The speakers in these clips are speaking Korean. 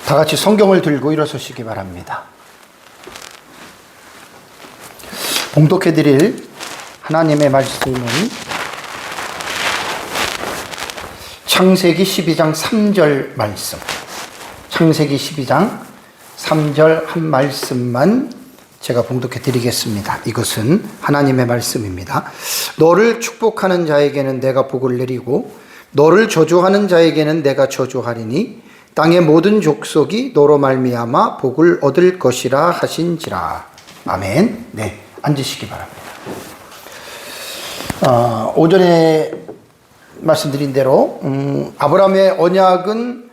다 같이 성경을 들고 일어서시기 바랍니다. 봉독해 드릴 하나님의 말씀은 창세기 12장 3절 말씀. 창세기 12장 3절 한 말씀만 제가 봉독해 드리겠습니다. 이것은 하나님의 말씀입니다. 너를 축복하는 자에게는 내가 복을 내리고 너를 저주하는 자에게는 내가 저주하리니 땅의 모든 족속이 너로 말미암아 복을 얻을 것이라 하신지라. 아멘. 네, 앉으시기 바랍니다. 오전에 말씀드린 대로 아브라함의 언약은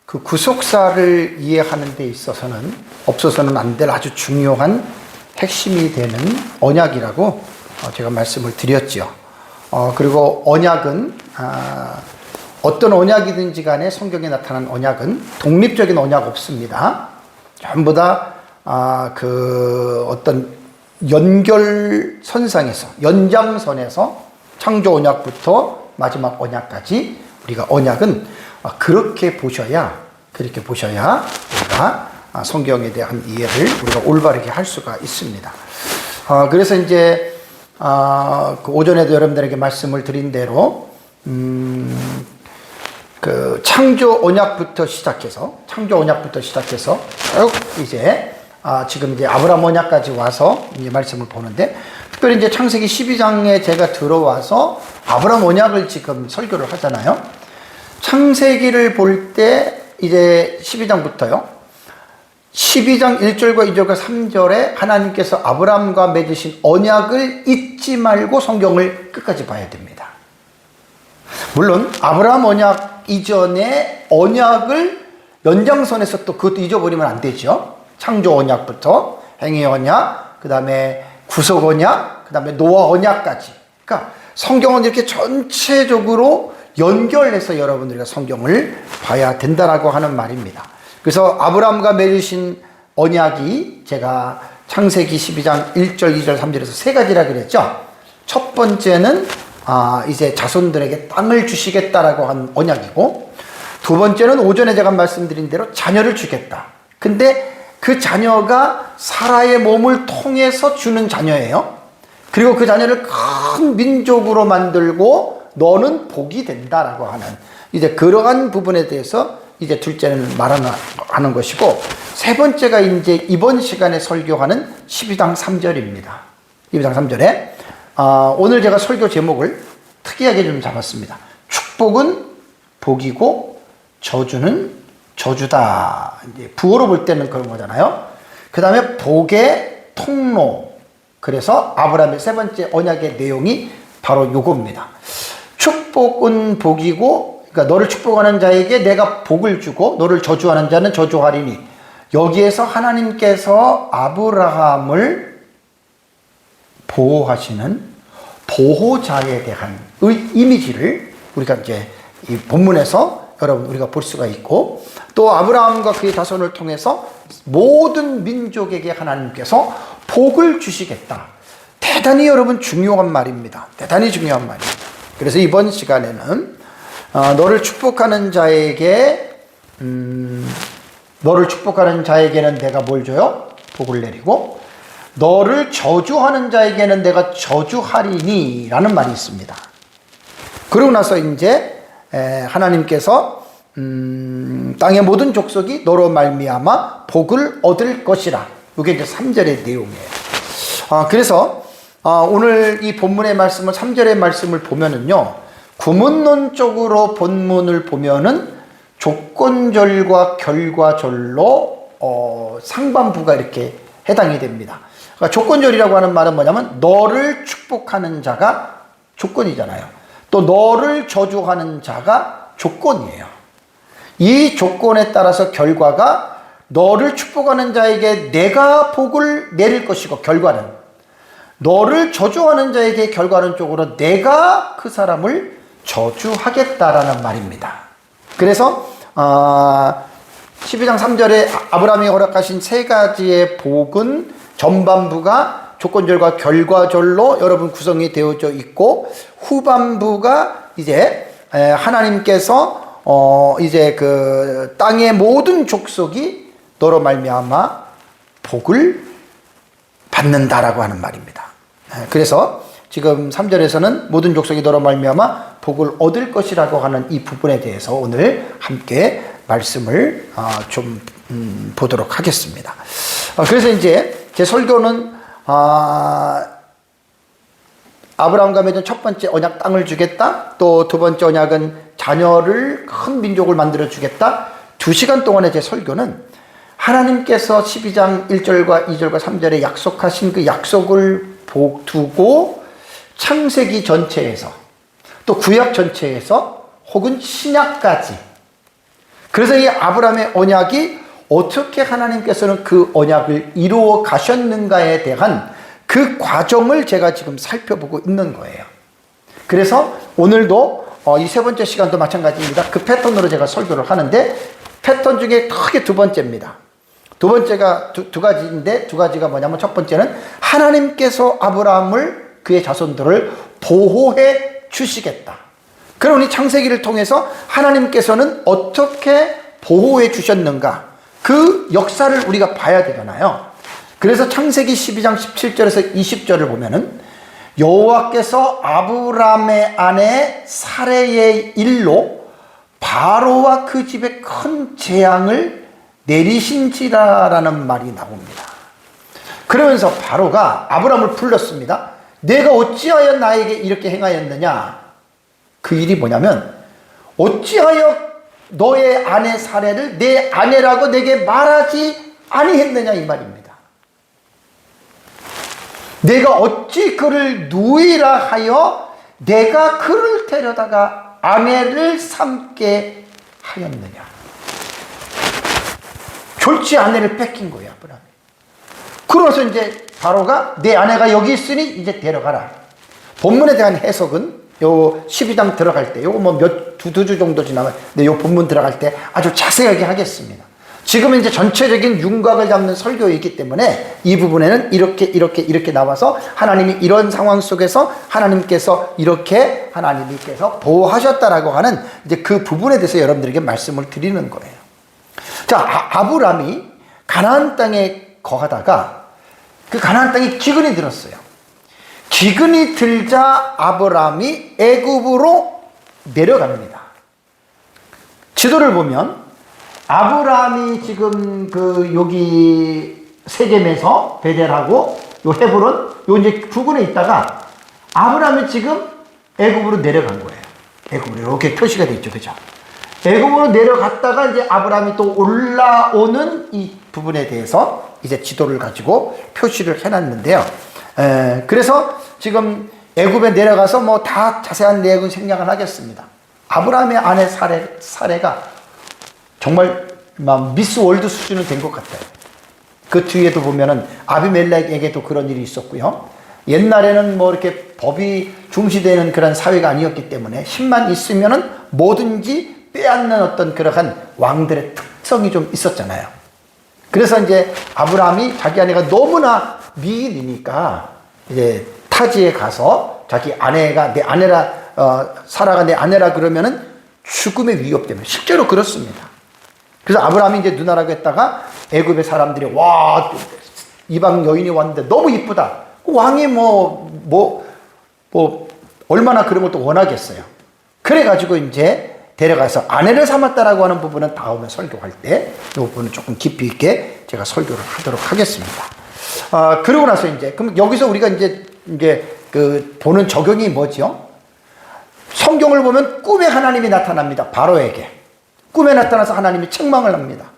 그 구속사를 이해하는 데 있어서는 없어서는 안 될 아주 중요한 핵심이 되는 언약이라고 제가 말씀을 드렸죠. 그리고 언약은 어떤 언약이든지 간에 성경에 나타난 언약은 독립적인 언약 없습니다. 전부 다 그 어떤 연결선상에서, 연장선에서 창조 언약부터 마지막 언약까지 우리가 언약은 그렇게 보셔야 우리가 성경에 대한 이해를 우리가 올바르게 할 수가 있습니다. 그래서 이제 그 오전에도 여러분들에게 말씀을 드린 대로 그 창조 언약부터 시작해서 쭉 이제 지금 이제 아브라함 언약까지 와서 이제 말씀을 보는데, 특별히 이제 창세기 12장에 제가 들어와서 아브라함 언약을 지금 설교를 하잖아요. 창세기를 볼 때 이제 12장부터요. 12장 1절과 2절과 3절에 하나님께서 아브라함과 맺으신 언약을 잊지 말고 성경을 끝까지 봐야 됩니다. 물론 아브라함 언약 이전에 언약을 연장선에서 또 그것도 잊어버리면 안 되죠. 창조 언약부터 행위 언약, 그 다음에 구속 언약, 그 다음에 노아 언약까지. 그러니까 성경은 이렇게 전체적으로 연결해서 여러분들이 성경을 봐야 된다라고 하는 말입니다. 그래서 아브라함과 맺으신 언약이 제가 창세기 12장 1절, 2절, 3절에서 세 가지라 그랬죠. 첫 번째는 이제 자손들에게 땅을 주시겠다라고 한 언약이고, 두 번째는 오전에 제가 말씀드린 대로 자녀를 주겠다. 근데 그 자녀가 사라의 몸을 통해서 주는 자녀예요. 그리고 그 자녀를 큰 민족으로 만들고 너는 복이 된다라고 하는, 이제 그러한 부분에 대해서 이제 둘째는 말하는 것이고, 세 번째가 이제 이번 시간에 설교하는 12장 3절입니다. 12장 3절에 오늘 제가 설교 제목을 특이하게 좀 잡았습니다. 축복은 복이고 저주는 저주다. 이제 부호로 볼 때는 그런 거잖아요. 그 다음에 복의 통로. 그래서 아브라함의 세 번째 언약의 내용이 바로 요겁니다. 축복은 복이고, 그러니까 너를 축복하는 자에게 내가 복을 주고 너를 저주하는 자는 저주하리니, 여기에서 하나님께서 아브라함을 보호하시는 보호자에 대한 이미지를 우리가 이제 이 본문에서 여러분 우리가 볼 수가 있고, 또 아브라함과 그의 자손을 통해서 모든 민족에게 하나님께서 복을 주시겠다. 대단히 여러분 중요한 말입니다. 대단히 중요한 말입니다. 그래서 이번 시간에는 너를 축복하는 자에게는 내가 뭘 줘요? 복을 내리고, 너를 저주하는 자에게는 내가 저주하리니 라는 말이 있습니다. 그러고 나서 이제 하나님께서 땅의 모든 족속이 너로 말미암아 복을 얻을 것이라. 이게 이제 3절의 내용이에요. 그래서 오늘 이 본문의 말씀을 3절의 말씀을 보면은요, 구문론적으로 본문을 보면은 조건절과 결과절로 상반부가 이렇게 해당이 됩니다. 그러니까 조건절이라고 하는 말은 뭐냐면 너를 축복하는 자가 조건이잖아요. 또 너를 저주하는 자가 조건이에요. 이 조건에 따라서 결과가 너를 축복하는 자에게 내가 복을 내릴 것이고, 결과는 너를 저주하는 자에게 결과는 쪽으로 내가 그 사람을 저주하겠다라는 말입니다. 그래서 12장 3절에 아브라함이 허락하신 세 가지의 복은 전반부가 조건절과 결과절로 여러분 구성이 되어져 있고, 후반부가 이제 하나님께서 이제 그 땅의 모든 족속이 너로 말미암아 복을 받는다라고 하는 말입니다. 그래서 지금 3절에서는 모든 족속이 너로 말미암아 복을 얻을 것이라고 하는 이 부분에 대해서 오늘 함께 말씀을 좀 보도록 하겠습니다. 그래서 이제 제 설교는 아브라함과 맺은 첫 번째 언약 땅을 주겠다. 또 두 번째 언약은 자녀를 큰 민족을 만들어 주겠다. 2시간 동안의 제 설교는 하나님께서 12장 1절과 2절과 3절에 약속하신 그 약속을 두고 창세기 전체에서 또 구약 전체에서 혹은 신약까지, 그래서 이 아브라함의 언약이 어떻게 하나님께서는 그 언약을 이루어 가셨는가에 대한 그 과정을 제가 지금 살펴보고 있는 거예요. 그래서 오늘도 이 세 번째 시간도 마찬가지입니다. 그 패턴으로 제가 설교를 하는데, 패턴 중에 크게 두 번째입니다. 두 번째가 두 가지인데, 두 가지가 뭐냐면, 첫 번째는 하나님께서 아브라함을, 그의 자손들을 보호해 주시겠다. 그러니 창세기를 통해서 하나님께서는 어떻게 보호해 주셨는가, 그 역사를 우리가 봐야 되잖아요. 그래서 창세기 12장 17절에서 20절을 보면은 여호와께서 아브라함의 아내 사레의 일로 바로와 그 집에 큰 재앙을 내리신지라라는 말이 나옵니다. 그러면서 바로가 아브라함을 불렀습니다. 내가 어찌하여 나에게 이렇게 행하였느냐? 그 일이 뭐냐면, 어찌하여 너의 아내 사레를 내 아내라고 내게 말하지 아니했느냐, 이 말입니다. 내가 어찌 그를 누이라 하여 내가 그를 데려다가 아내를 삼게 하였느냐. 졸지 아내를 뺏긴 거예요, 아브라함이. 그래서 이제 바로가 내 아내가 여기 있으니 이제 데려가라. 본문에 대한 해석은 요 12장 들어갈 때, 요거 뭐 두 주 정도 지나면, 요 본문 들어갈 때 아주 자세하게 하겠습니다. 지금은 이제 전체적인 윤곽을 잡는 설교이기 때문에 이 부분에는 이렇게 나와서 하나님이 이런 상황 속에서 하나님께서 이렇게 하나님께서 보호하셨다라고 하는 이제 그 부분에 대해서 여러분들에게 말씀을 드리는 거예요. 자, 아브라함이 가나안 땅에 거하다가 그 가나안 땅에 기근이 들었어요. 기근이 들자 아브라함이 애굽으로 내려갑니다. 지도를 보면 아브라함이 지금 그 여기 세겜에서 베델하고 요 헤브론 요 이제 부근에 있다가 아브라함이 지금 애굽으로 내려간 거예요. 애굽으로 이렇게 표시가 돼 있죠, 그죠? 애굽으로 내려갔다가 이제 아브라함이 또 올라오는 이 부분에 대해서 이제 지도를 가지고 표시를 해놨는데요. 그래서 지금 애굽에 내려가서 뭐 다 자세한 내용은 생략을 하겠습니다. 아브라함의 아내 사레가 정말 막 미스 월드 수준은 된 것 같아요. 그 뒤에도 보면은 아비멜렉에게도 그런 일이 있었고요. 옛날에는 뭐 이렇게 법이 중시되는 그런 사회가 아니었기 때문에 힘만 있으면은 뭐든지 빼앗는 어떤 그러한 왕들의 특성이 좀 있었잖아요. 그래서 이제 아브라함이 자기 아내가 너무나 미인이니까 이제 타지에 가서 자기 아내가 내 아내라, 사라가 내 아내라 그러면은 죽음의 위협 때문에 실제로 그렇습니다. 그래서 아브라함이 이제 누나라고 했다가 애굽의 사람들이 와, 이방 여인이 왔는데 너무 이쁘다. 왕이 얼마나 그런 것도 원하겠어요. 그래가지고 이제 데려가서 아내를 삼았다라고 하는 부분은 다음에 설교할 때 이 부분은 조금 깊이 있게 제가 설교를 하도록 하겠습니다. 그러고 나서 이제 그럼 여기서 우리가 이제 그 보는 적용이 뭐죠? 성경을 보면 꿈에 하나님이 나타납니다. 바로에게. 꿈에 나타나서 하나님이 책망을 합니다.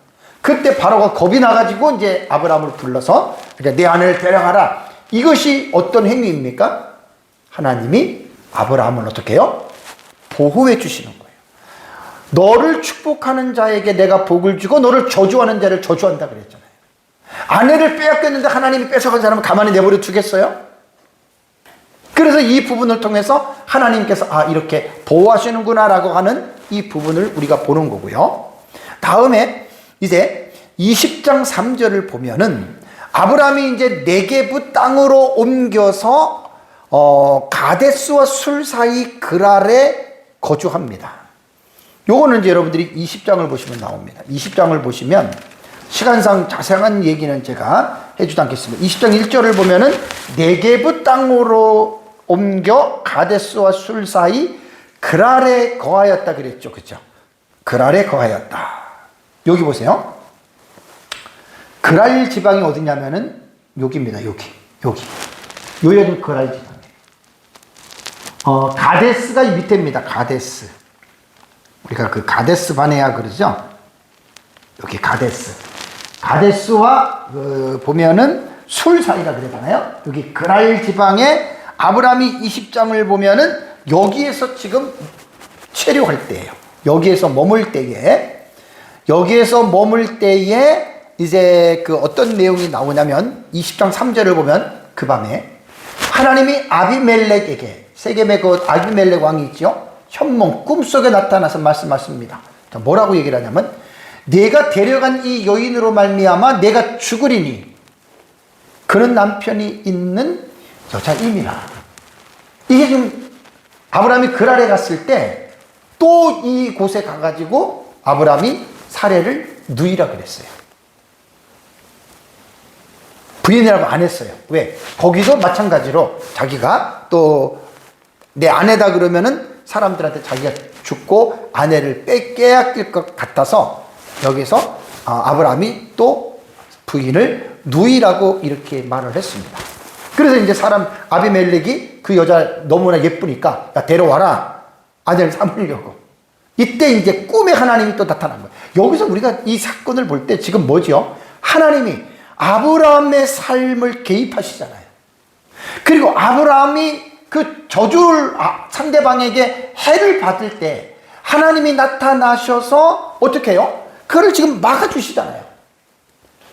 그때 바로가 겁이 나가지고 이제 아브라함을 불러서 내 아내를 데려가라. 이것이 어떤 행위입니까? 하나님이 아브라함을 어떻게 해요? 보호해 주시는 거예요. 너를 축복하는 자에게 내가 복을 주고 너를 저주하는 자를 저주한다 그랬잖아요. 아내를 빼앗겼는데 하나님이 뺏어간 사람은 가만히 내버려 두겠어요? 그래서 이 부분을 통해서 하나님께서 이렇게 보호하시는구나 라고 하는 이 부분을 우리가 보는 거고요. 다음에 이제 20장 3절을 보면은 아브라함이 이제 네게부 땅으로 옮겨서 가데스와 술 사이 그랄에 거주합니다. 요거는 이제 여러분들이 20장을 보시면 나옵니다. 20장을 보시면 시간상 자세한 얘기는 제가 해주지 않겠습니다. 20장 1절을 보면은 네게브 땅으로 옮겨 가데스와 술 사이 그랄에 거하였다 그랬죠. 그죠? 그랄에 거하였다. 여기 보세요. 그랄 지방이 어디냐면은 여기입니다. 여기. 요여는 그랄 지방이에요. 가데스가 이 밑에입니다. 가데스. 우리가 그 가데스 바네아 그러죠? 여기 가데스. 가데스와 보면은 술 사이라 그러잖아요. 여기 그랄 지방에 아브라함이 20장을 보면은 여기에서 지금 체류할 때예요. 여기에서 머물 때에 이제 그 어떤 내용이 나오냐면 20장 3절을 보면 그 밤에 하나님이 아비멜렉에게 세겜의 그 아비멜렉 왕이 있죠. 현몽 꿈속에 나타나서 말씀하십니다. 뭐라고 얘기를 하냐면 내가 데려간 이 여인으로 말미암아 내가 죽으리니 그는 남편이 있는 여자임이라. 이게 지금 아브라함이 그랄에 갔을 때 또 이곳에 가가지고 아브라함이 사례를 누이라 그랬어요. 부인이라고 안 했어요. 왜? 거기도 마찬가지로 자기가 또 내 아내다 그러면은 사람들한테 자기가 죽고 아내를 빼앗길 것 같아서 여기서 아브라함이 또 부인을 누이라고 이렇게 말을 했습니다. 그래서 이제 아비멜렉이 그 여자 너무나 예쁘니까 야, 데려와라. 아내를 삼으려고. 이때 이제 꿈에 하나님이 또 나타난 거예요. 여기서 우리가 이 사건을 볼 때 지금 뭐죠? 하나님이 아브라함의 삶을 개입하시잖아요. 그리고 아브라함이 그 저주를 상대방에게 해를 받을 때 하나님이 나타나셔서 어떻게 해요? 그걸 지금 막아주시잖아요.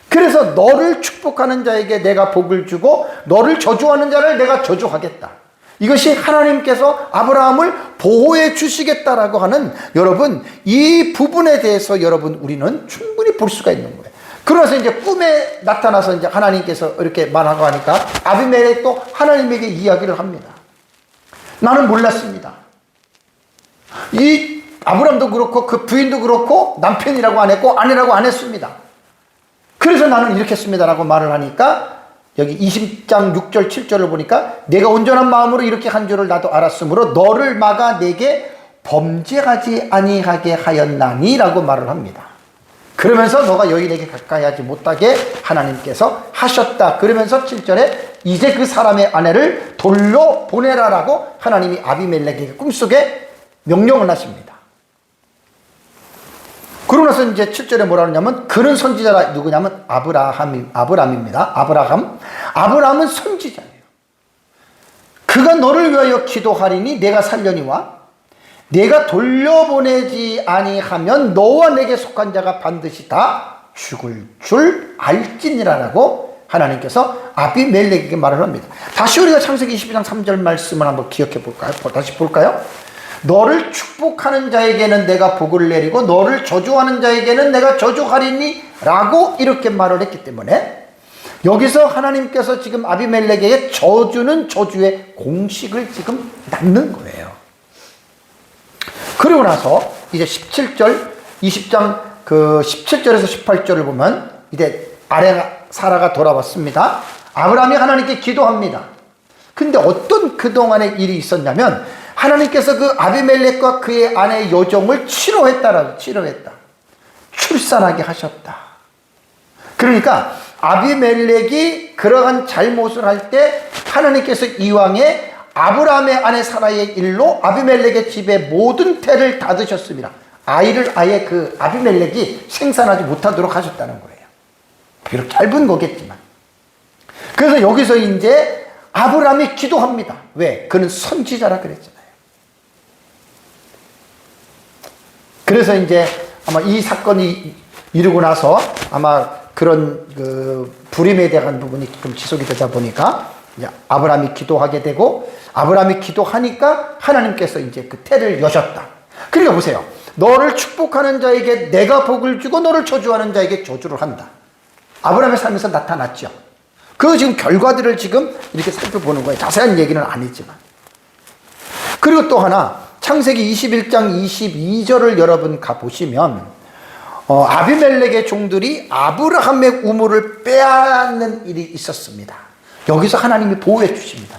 그래서 너를 축복하는 자에게 내가 복을 주고 너를 저주하는 자를 내가 저주하겠다. 이것이 하나님께서 아브라함을 보호해 주시겠다라고 하는 여러분 이 부분에 대해서 여러분 우리는 충분히 볼 수가 있는 거예요. 그러면서 이제 꿈에 나타나서 이제 하나님께서 이렇게 말하고 하니까 아비멜렉도 하나님에게 이야기를 합니다. 나는 몰랐습니다. 이 아브람도 그렇고 그 부인도 그렇고 남편이라고 안 했고 아내라고 안 했습니다. 그래서 나는 이렇게 했습니다라고 말을 하니까 여기 20장 6절 7절을 보니까 내가 온전한 마음으로 이렇게 한 줄을 나도 알았으므로 너를 막아 내게 범죄하지 아니하게 하였나니 라고 말을 합니다. 그러면서 너가 여인에게 가까이 하지 못하게 하나님께서 하셨다. 그러면서 7절에 이제 그 사람의 아내를 돌려보내라라고 하나님이 아비멜렉에게 꿈속에 명령을 하십니다. 그러고 나서 이제 7절에 뭐라 그러냐면 그는 선지자라. 누구냐면 아브라함입니다. 아브라함은 선지자예요. 그가 너를 위하여 기도하리니 내가 살려니와 내가 돌려보내지 아니하면 너와 내게 속한 자가 반드시 다 죽을 줄 알지니라라고 하나님께서 아비멜렉에게 말을 합니다. 다시 우리가 창세기 22장 3절 말씀을 한번 기억해 볼까요? 다시 볼까요? 너를 축복하는 자에게는 내가 복을 내리고 너를 저주하는 자에게는 내가 저주하리니 라고 이렇게 말을 했기 때문에 여기서 하나님께서 지금 아비멜렉에게 저주는 저주의 공식을 지금 낳는 거예요. 그리고 나서 이제 17절 20장 그 17절에서 18절을 보면 이제 사라가 돌아왔습니다. 아브라함이 하나님께 기도합니다. 근데 어떤 그동안의 일이 있었냐면 하나님께서 그 아비멜렉과 그의 아내의 여종을 치료했다. 출산하게 하셨다. 그러니까 아비멜렉이 그러한 잘못을 할 때 하나님께서 이왕에 아브라함의 아내 사라의 일로 아비멜렉의 집에 모든 태를 닫으셨습니다. 아이를 아예 그 아비멜렉이 생산하지 못하도록 하셨다는 거예요. 비록 짧은 거겠지만. 그래서 여기서 이제 아브라함이 기도합니다. 왜? 그는 선지자라 그랬잖아요. 그래서 이제 아마 이 사건이 이루고 나서 아마 그런 그 불임에 대한 부분이 좀 지속이 되다 보니까 이제 아브라함이 기도하게 되고 아브라함이 기도하니까 하나님께서 이제 그 태를 여셨다. 그러니까 보세요. 너를 축복하는 자에게 내가 복을 주고 너를 저주하는 자에게 저주를 한다. 아브라함의 삶에서 나타났죠. 그 지금 결과들을 지금 이렇게 살펴보는 거예요. 자세한 얘기는 아니지만. 그리고 또 하나 창세기 21장 22절을 여러분 가보시면 아비멜렉의 종들이 아브라함의 우물을 빼앗는 일이 있었습니다. 여기서 하나님이 보호해 주십니다.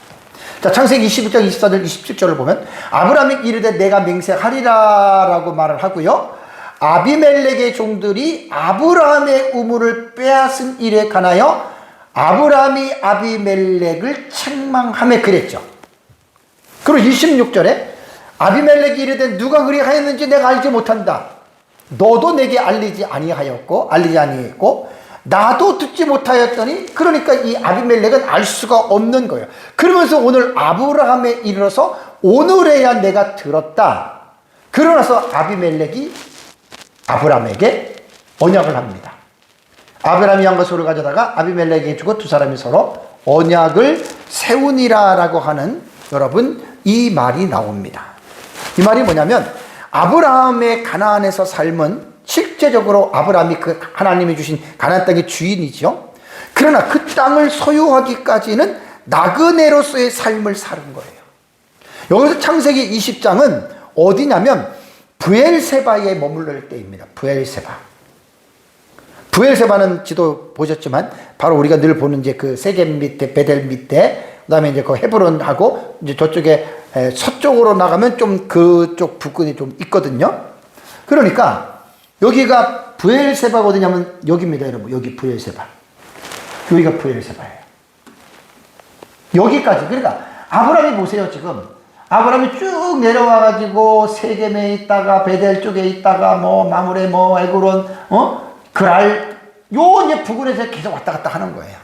자, 창세기 21장 24절 27절을 보면 아브라함이 이르되 내가 맹세하리라 라고 말을 하고요, 아비멜렉의 종들이 아브라함의 우물을 빼앗은 일에 관하여 아브라함이 아비멜렉을 책망하며 그랬죠. 그리고 26절에 아비멜렉이 이르되 누가 그리 하였는지 내가 알지 못한다. 너도 내게 알리지 아니하였고 나도 듣지 못하였더니, 그러니까 이 아비멜렉은 알 수가 없는 거예요. 그러면서 오늘 아브라함에 이르러서 오늘에야 내가 들었다. 그러나서 아비멜렉이 아브라함에게 언약을 합니다. 아브라함이 양과 소를 가져다가 아비멜렉에게 주고 두 사람이 서로 언약을 세우니라 라고 하는, 여러분, 이 말이 나옵니다. 이 말이 뭐냐면 아브라함의 가나안에서 삶은 실제적으로 아브라함이 그 하나님이 주신 가나안 땅의 주인이죠. 그러나 그 땅을 소유하기까지는 나그네로서의 삶을 사는 거예요. 여기서 창세기 20장은 어디냐면 브엘세바에 머물러 때입니다. 브엘세바는 지도 보셨지만 바로 우리가 늘 보는 이제 그 세겜 밑에 베델 밑에, 그다음에 이제 그 헤브론하고 이제 저쪽에 서쪽으로 나가면 좀 그쪽 부근이 좀 있거든요. 그러니까 여기가 브엘세바가 어디냐면 여기입니다, 여러분. 여기 브엘세바. 여기가 브엘세바예요. 여기까지. 그러니까 아브라함이 보세요, 지금. 아브라함이 쭉 내려와가지고 세겜에 있다가 베델 쪽에 있다가 마므레 에그론 그랄 요 이제 부근에서 계속 왔다 갔다 하는 거예요.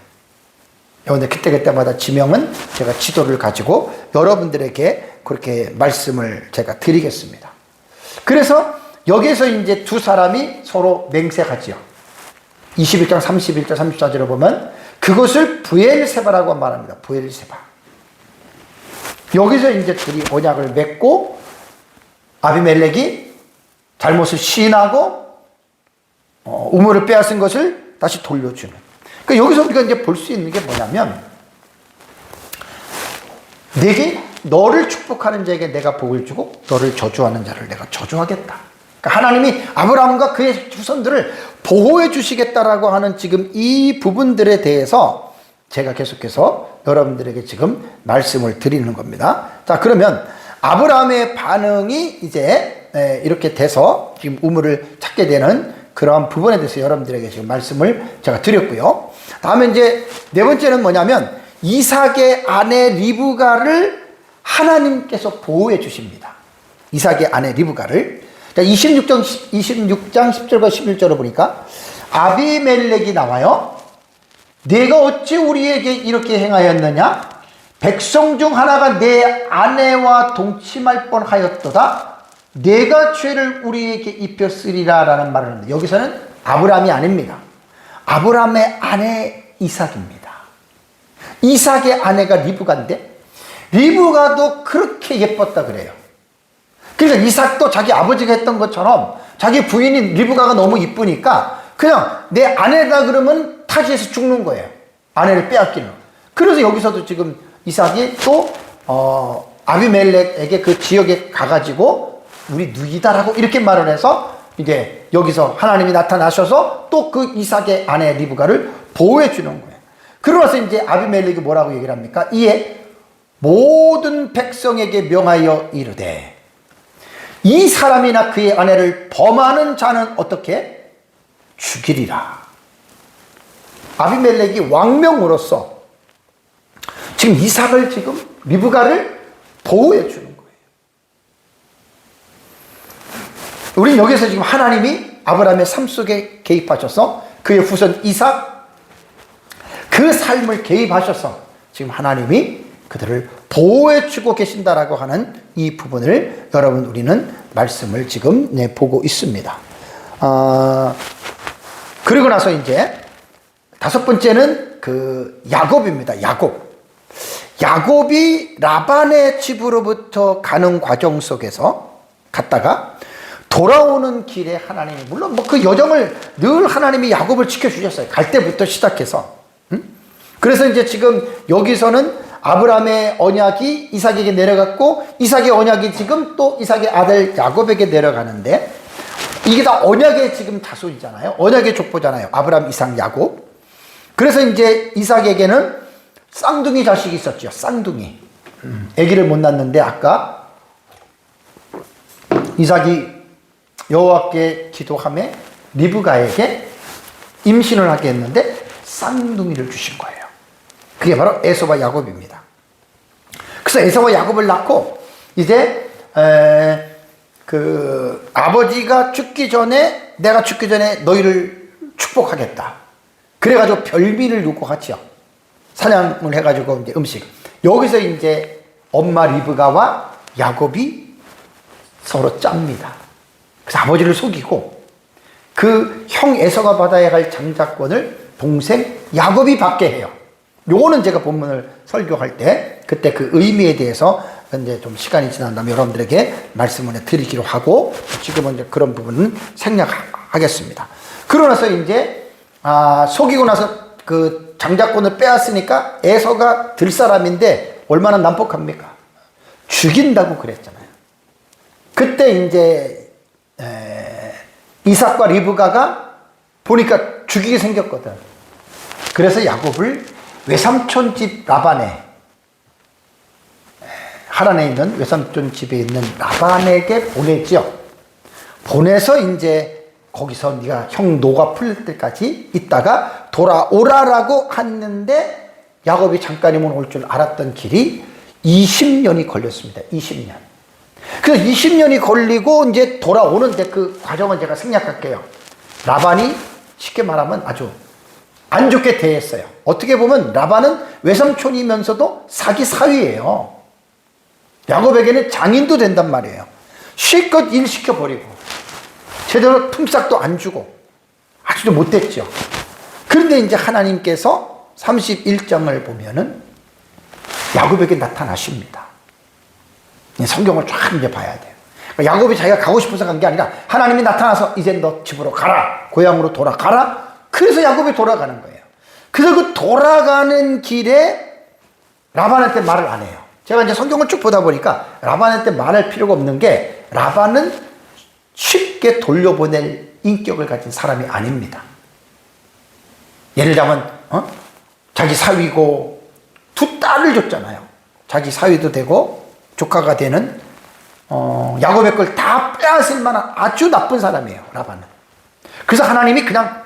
근데 그때마다 지명은 제가 지도를 가지고 여러분들에게 그렇게 말씀을 제가 드리겠습니다. 그래서 여기에서 이제 두 사람이 서로 맹세하지요. 21장 31절 34절을 보면 그것을 브엘세바라고 말합니다. 브엘세바. 여기서 이제 둘이 언약을 맺고 아비멜렉이 잘못을 시인하고 우물을 빼앗은 것을 다시 돌려주는. 그러니까 여기서 우리가 이제 볼 수 있는 게 뭐냐면, 내게 너를 축복하는 자에게 내가 복을 주고 너를 저주하는 자를 내가 저주하겠다. 그러니까 하나님이 아브라함과 그의 후손들을 보호해 주시겠다라고 하는 지금 이 부분들에 대해서 제가 계속해서 여러분들에게 지금 말씀을 드리는 겁니다. 자, 그러면 아브라함의 반응이 이제 이렇게 돼서 지금 우물을 찾게 되는 그러한 부분에 대해서 여러분들에게 지금 말씀을 제가 드렸고요. 다음에 이제 네 번째는 뭐냐면 이삭의 아내 리브가를 하나님께서 보호해 주십니다. 이삭의 아내 리브가를. 26장 10절과 11절을 보니까 아비멜렉이 나와요. 내가 어찌 우리에게 이렇게 행하였느냐? 백성 중 하나가 내 아내와 동침할 뻔하였도다. 내가 죄를 우리에게 입혔으리라 라는 말을 하는데, 여기서는 아브라함이 아닙니다. 아브라함의 아내 이삭입니다. 이삭의 아내가 리브가인데 리브가도 그렇게 예뻤다 그래요. 그러니까 이삭도 자기 아버지가 했던 것처럼 자기 부인인 리브가가 너무 이쁘니까 그냥 내 아내다 그러면 타지에서 죽는 거예요. 아내를 빼앗기는. 그래서 여기서도 지금 이삭이 또 아비멜렉에게 그 지역에 가가지고 우리 누이다라고 이렇게 말을 해서 이제 여기서 하나님이 나타나셔서 또 그 이삭의 아내 리브가를 보호해 주는 거예요. 그러면서 이제 아비멜렉이 뭐라고 얘기를 합니까? 이에 모든 백성에게 명하여 이르되 이 사람이나 그의 아내를 범하는 자는 어떻게? 죽이리라. 아비멜렉이 왕명으로서 지금 이삭을 지금 리브가를 보호해 주는 거예요. 우리는 여기서 지금 하나님이 아브라함의 삶 속에 개입하셔서 그의 후손 이삭 그 삶을 개입하셔서 지금 하나님이 그들을 보호해 주고 계신다라고 하는 이 부분을 여러분 우리는 말씀을 지금 보고 있습니다. 그리고 나서 이제 다섯 번째는 그 야곱입니다. 야곱이 라반의 집으로부터 가는 과정 속에서 갔다가 돌아오는 길에 하나님이 물론 그 여정을 늘 하나님이 야곱을 지켜주셨어요. 갈 때부터 시작해서. 그래서 이제 지금 여기서는 아브라함의 언약이 이삭에게 내려갔고 이삭의 언약이 지금 또 이삭의 아들 야곱에게 내려가는데 이게 다 언약의 지금 자손이잖아요. 언약의 족보잖아요. 아브라함, 이삭, 야곱. 그래서 이제 이삭에게는 쌍둥이 자식이 있었죠. 쌍둥이. 아기를 못 낳는데 아까 이삭이 여호와께 기도하며 리브가에게 임신을 하게 했는데 쌍둥이를 주신 거예요. 그게 바로 에서와 야곱입니다. 그래서 에서와 야곱을 낳고 이제 그 아버지가 죽기 전에 내가 죽기 전에 너희를 축복하겠다. 그래가지고 별미를 요구하죠. 사냥을 해가지고 이제 음식. 여기서 이제 엄마 리브가와 야곱이 서로 짭니다. 그래서 아버지를 속이고 그 형 에서가 받아야 할 장자권을 동생 야곱이 받게 해요. 요거는 제가 본문을 설교할 때 그때 그 의미에 대해서 이제 좀 시간이 지난 다음에 여러분들에게 말씀을 드리기로 하고 지금은 이제 그런 부분은 생략하겠습니다. 그러고 나서 이제 속이고 나서 그 장자권을 빼앗으니까 에서가 들 사람인데 얼마나 난폭합니까? 죽인다고 그랬잖아요. 그때 이제 이삭과 리브가가 보니까 죽이게 생겼거든. 그래서 야곱을 외삼촌 집 라반에 하란에 있는 외삼촌 집에 있는 라반에게 보내죠. 보내서 이제 거기서 네가 형 노가 풀릴 때까지 있다가 돌아오라라고 했는데 야곱이 잠깐이면 올 줄 알았던 길이 20년이 걸렸습니다. 20년. 그래서 20년이 걸리고 이제 돌아오는데 그 과정은 제가 생략할게요. 라반이 쉽게 말하면 아주 안 좋게 대했어요. 어떻게 보면 라반은 외삼촌이면서도 사기 사위예요. 야곱에게는 장인도 된단 말이에요. 실컷 일 시켜버리고 제대로 품삯도 안 주고 아주 못됐죠. 그런데 이제 하나님께서 31장을 보면은 야곱에게 나타나십니다. 성경을 쫙 이제 봐야 돼요. 야곱이 자기가 가고 싶어서 간 게 아니라 하나님이 나타나서 이제 너 집으로 가라. 고향으로 돌아가라. 그래서 야곱이 돌아가는 거예요. 그래서 그 돌아가는 길에 라반한테 말을 안 해요. 제가 이제 성경을 쭉 보다 보니까 라반한테 말할 필요가 없는 게 라반은 쉽게 돌려보낼 인격을 가진 사람이 아닙니다. 예를 들자면 자기 사위고 두 딸을 줬잖아요. 자기 사위도 되고 조카가 되는 야곱의 걸 다 빼앗을 만한 아주 나쁜 사람이에요. 라반은. 그래서 하나님이 그냥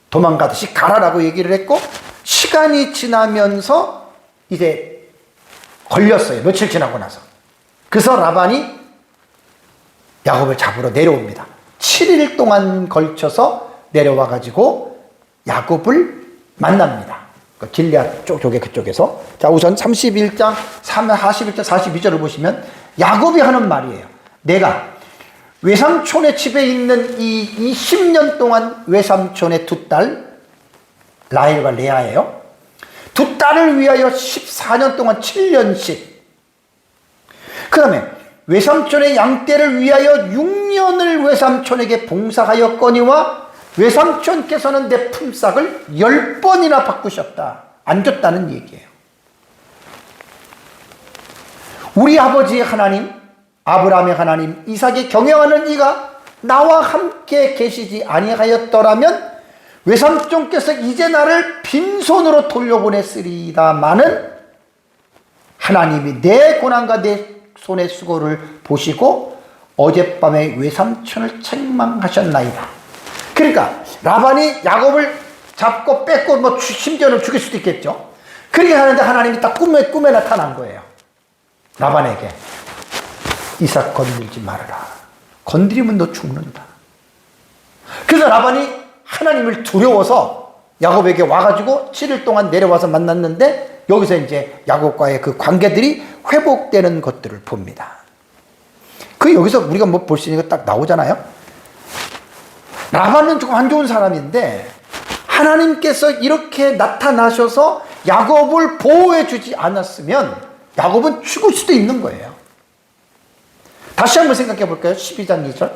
도망가듯이 가라라고 얘기를 했고 시간이 지나면서 이제 걸렸어요. 며칠 지나고 나서. 그래서 라반이 야곱을 잡으러 내려옵니다. 7일 동안 걸쳐서 내려와가지고 야곱을 만납니다. 길리앗 쪽에 그쪽에서. 자, 우선 31장, 41장, 42절을 보시면 야곱이 하는 말이에요. 내가 외삼촌의 집에 있는 이 20년 동안 외삼촌의 두 딸 라헬과 레아예요. 두 딸을 위하여 14년 동안 7년씩 그 다음에 외삼촌의 양떼를 위하여 6년을 외삼촌에게 봉사하였거니와 외삼촌께서는 내 품삯을 10번이나 바꾸셨다. 안 줬다는 얘기예요. 우리 아버지의 하나님, 아브라함의 하나님, 이삭이 경영하는 이가 나와 함께 계시지 아니하였더라면 외삼촌께서 이제 나를 빈손으로 돌려보냈으리다마는 하나님이 내 고난과 내 손의 수고를 보시고 어젯밤에 외삼촌을 책망하셨나이다. 그러니까 라반이 야곱을 잡고 뺏고 뭐 심지어는 죽일 수도 있겠죠. 그렇게 하는데 하나님이 딱 꿈에 나타난 거예요. 라반에게 이삭 건들지 말아라. 건드리면 너 죽는다. 그래서 라반이 하나님을 두려워서 야곱에게 와가지고 7일 동안 내려와서 만났는데 여기서 이제 야곱과의 그 관계들이 회복되는 것들을 봅니다. 그 여기서 우리가 뭐 볼 수 있는 거 딱 나오잖아요. 라반은 조금 안 좋은 사람인데 하나님께서 이렇게 나타나셔서 야곱을 보호해 주지 않았으면 야곱은 죽을 수도 있는 거예요. 다시 한번 생각해 볼까요? 12장 2절.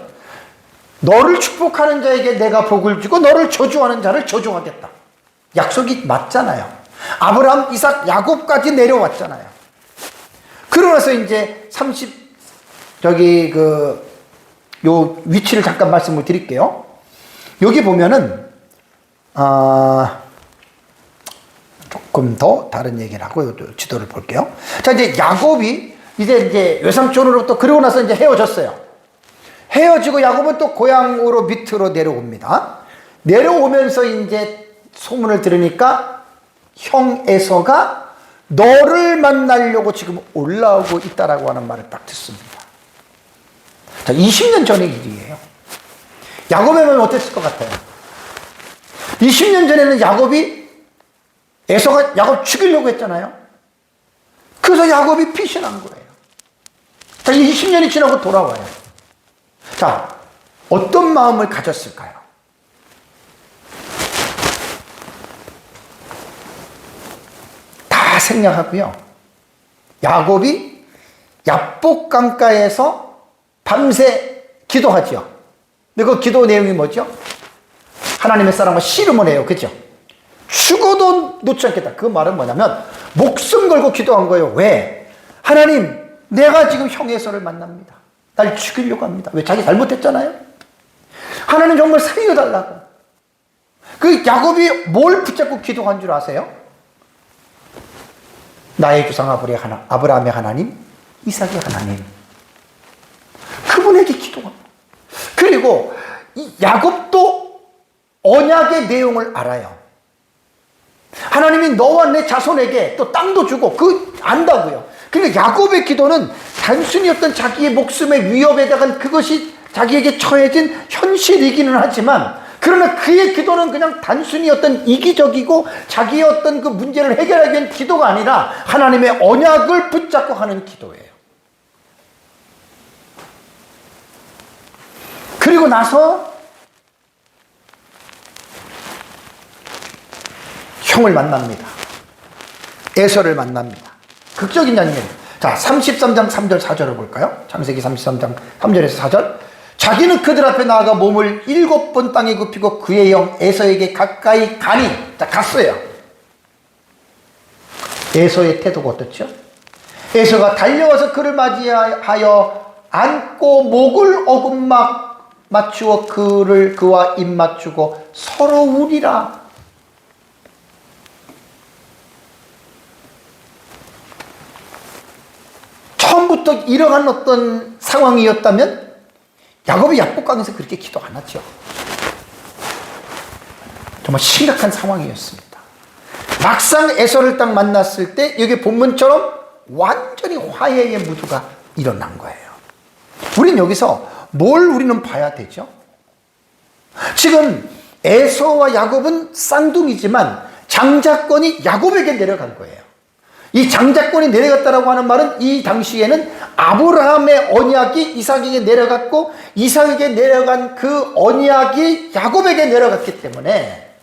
너를 축복하는 자에게 내가 복을 주고 너를 저주하는 자를 저주하겠다. 약속이 맞잖아요. 아브라함, 이삭, 야곱까지 내려왔잖아요. 그러고 나서 이제 요 위치를 잠깐 말씀을 드릴게요. 여기 보면은, 조금 더 다른 얘기를 하고 지도를 볼게요. 자, 이제 야곱이 이제 외삼촌으로부터 그러고 나서 이제 헤어졌어요. 헤어지고 야곱은 또 고향으로 밑으로 내려옵니다. 내려오면서 이제 소문을 들으니까 형 에서가 너를 만나려고 지금 올라오고 있다라고 하는 말을 딱 듣습니다. 자, 20년 전의 일이에요. 야곱이면 어땠을 것 같아요? 20년 전에는 에서가 야곱 죽이려고 했잖아요. 그래서 야곱이 피신한 거예요. 자, 20년이 지나고 돌아와요. 자, 어떤 마음을 가졌을까요? 다 생략하고요. 야곱이 야복 강가에서 밤새 기도하죠. 근데 그 기도 내용이 뭐죠? 하나님의 사랑과 씨름을 해요. 그죠? 죽어도 놓지 않겠다. 그 말은 뭐냐면 목숨 걸고 기도한 거예요. 왜? 하나님, 내가 지금 형 에서를 만납니다. 날 죽이려고 합니다. 왜? 자기 잘못했잖아요. 하나님 정말 살려달라고. 그 야곱이 뭘 붙잡고 기도한 줄 아세요? 나의 조상 아브라함의 하나님, 이삭의 하나님. 그분에게 기도합니다. 그리고 이 야곱도 언약의 내용을 알아요. 하나님이 너와 내 자손에게 또 땅도 주고 안다고요. 그러니까 야곱의 기도는 단순히 어떤 자기의 목숨의 위협에다가 그것이 자기에게 처해진 현실이기는 하지만, 그러나 그의 기도는 그냥 단순히 어떤 이기적이고 자기의 어떤 그 문제를 해결하기 위한 기도가 아니라 하나님의 언약을 붙잡고 하는 기도예요. 그리고 나서 형을 만납니다. 에서를 만납니다. 극적인 장면이에요. 자, 33장 3절 4절을 볼까요? 창세기 33장 3절에서 4절. 자기는 그들 앞에 나아가 몸을 7번 땅에 굽히고 그의 형 에서에게 가까이 가니, 자, 갔어요. 에서의 태도가 어떻죠? 에서가 달려와서 그를 맞이하여 안고 목을 어금막 맞추어 그와 입 맞추고 서로 우리라. 처음부터 이러한 어떤 상황이었다면 야곱이 야복강에서 그렇게 기도 안 하죠. 정말 심각한 상황이었습니다. 막상 에서를 딱 만났을 때 여기 본문처럼 완전히 화해의 무드가 일어난 거예요. 우린 여기서 뭘 우리는 봐야 되죠? 지금 에서와 야곱은 쌍둥이지만 장자권이 야곱에게 내려간 거예요. 이 장자권이 내려갔다라고 하는 말은 이 당시에는 아브라함의 언약이 이삭에게 내려갔고 이삭에게 내려간 그 언약이 야곱에게 내려갔기 때문에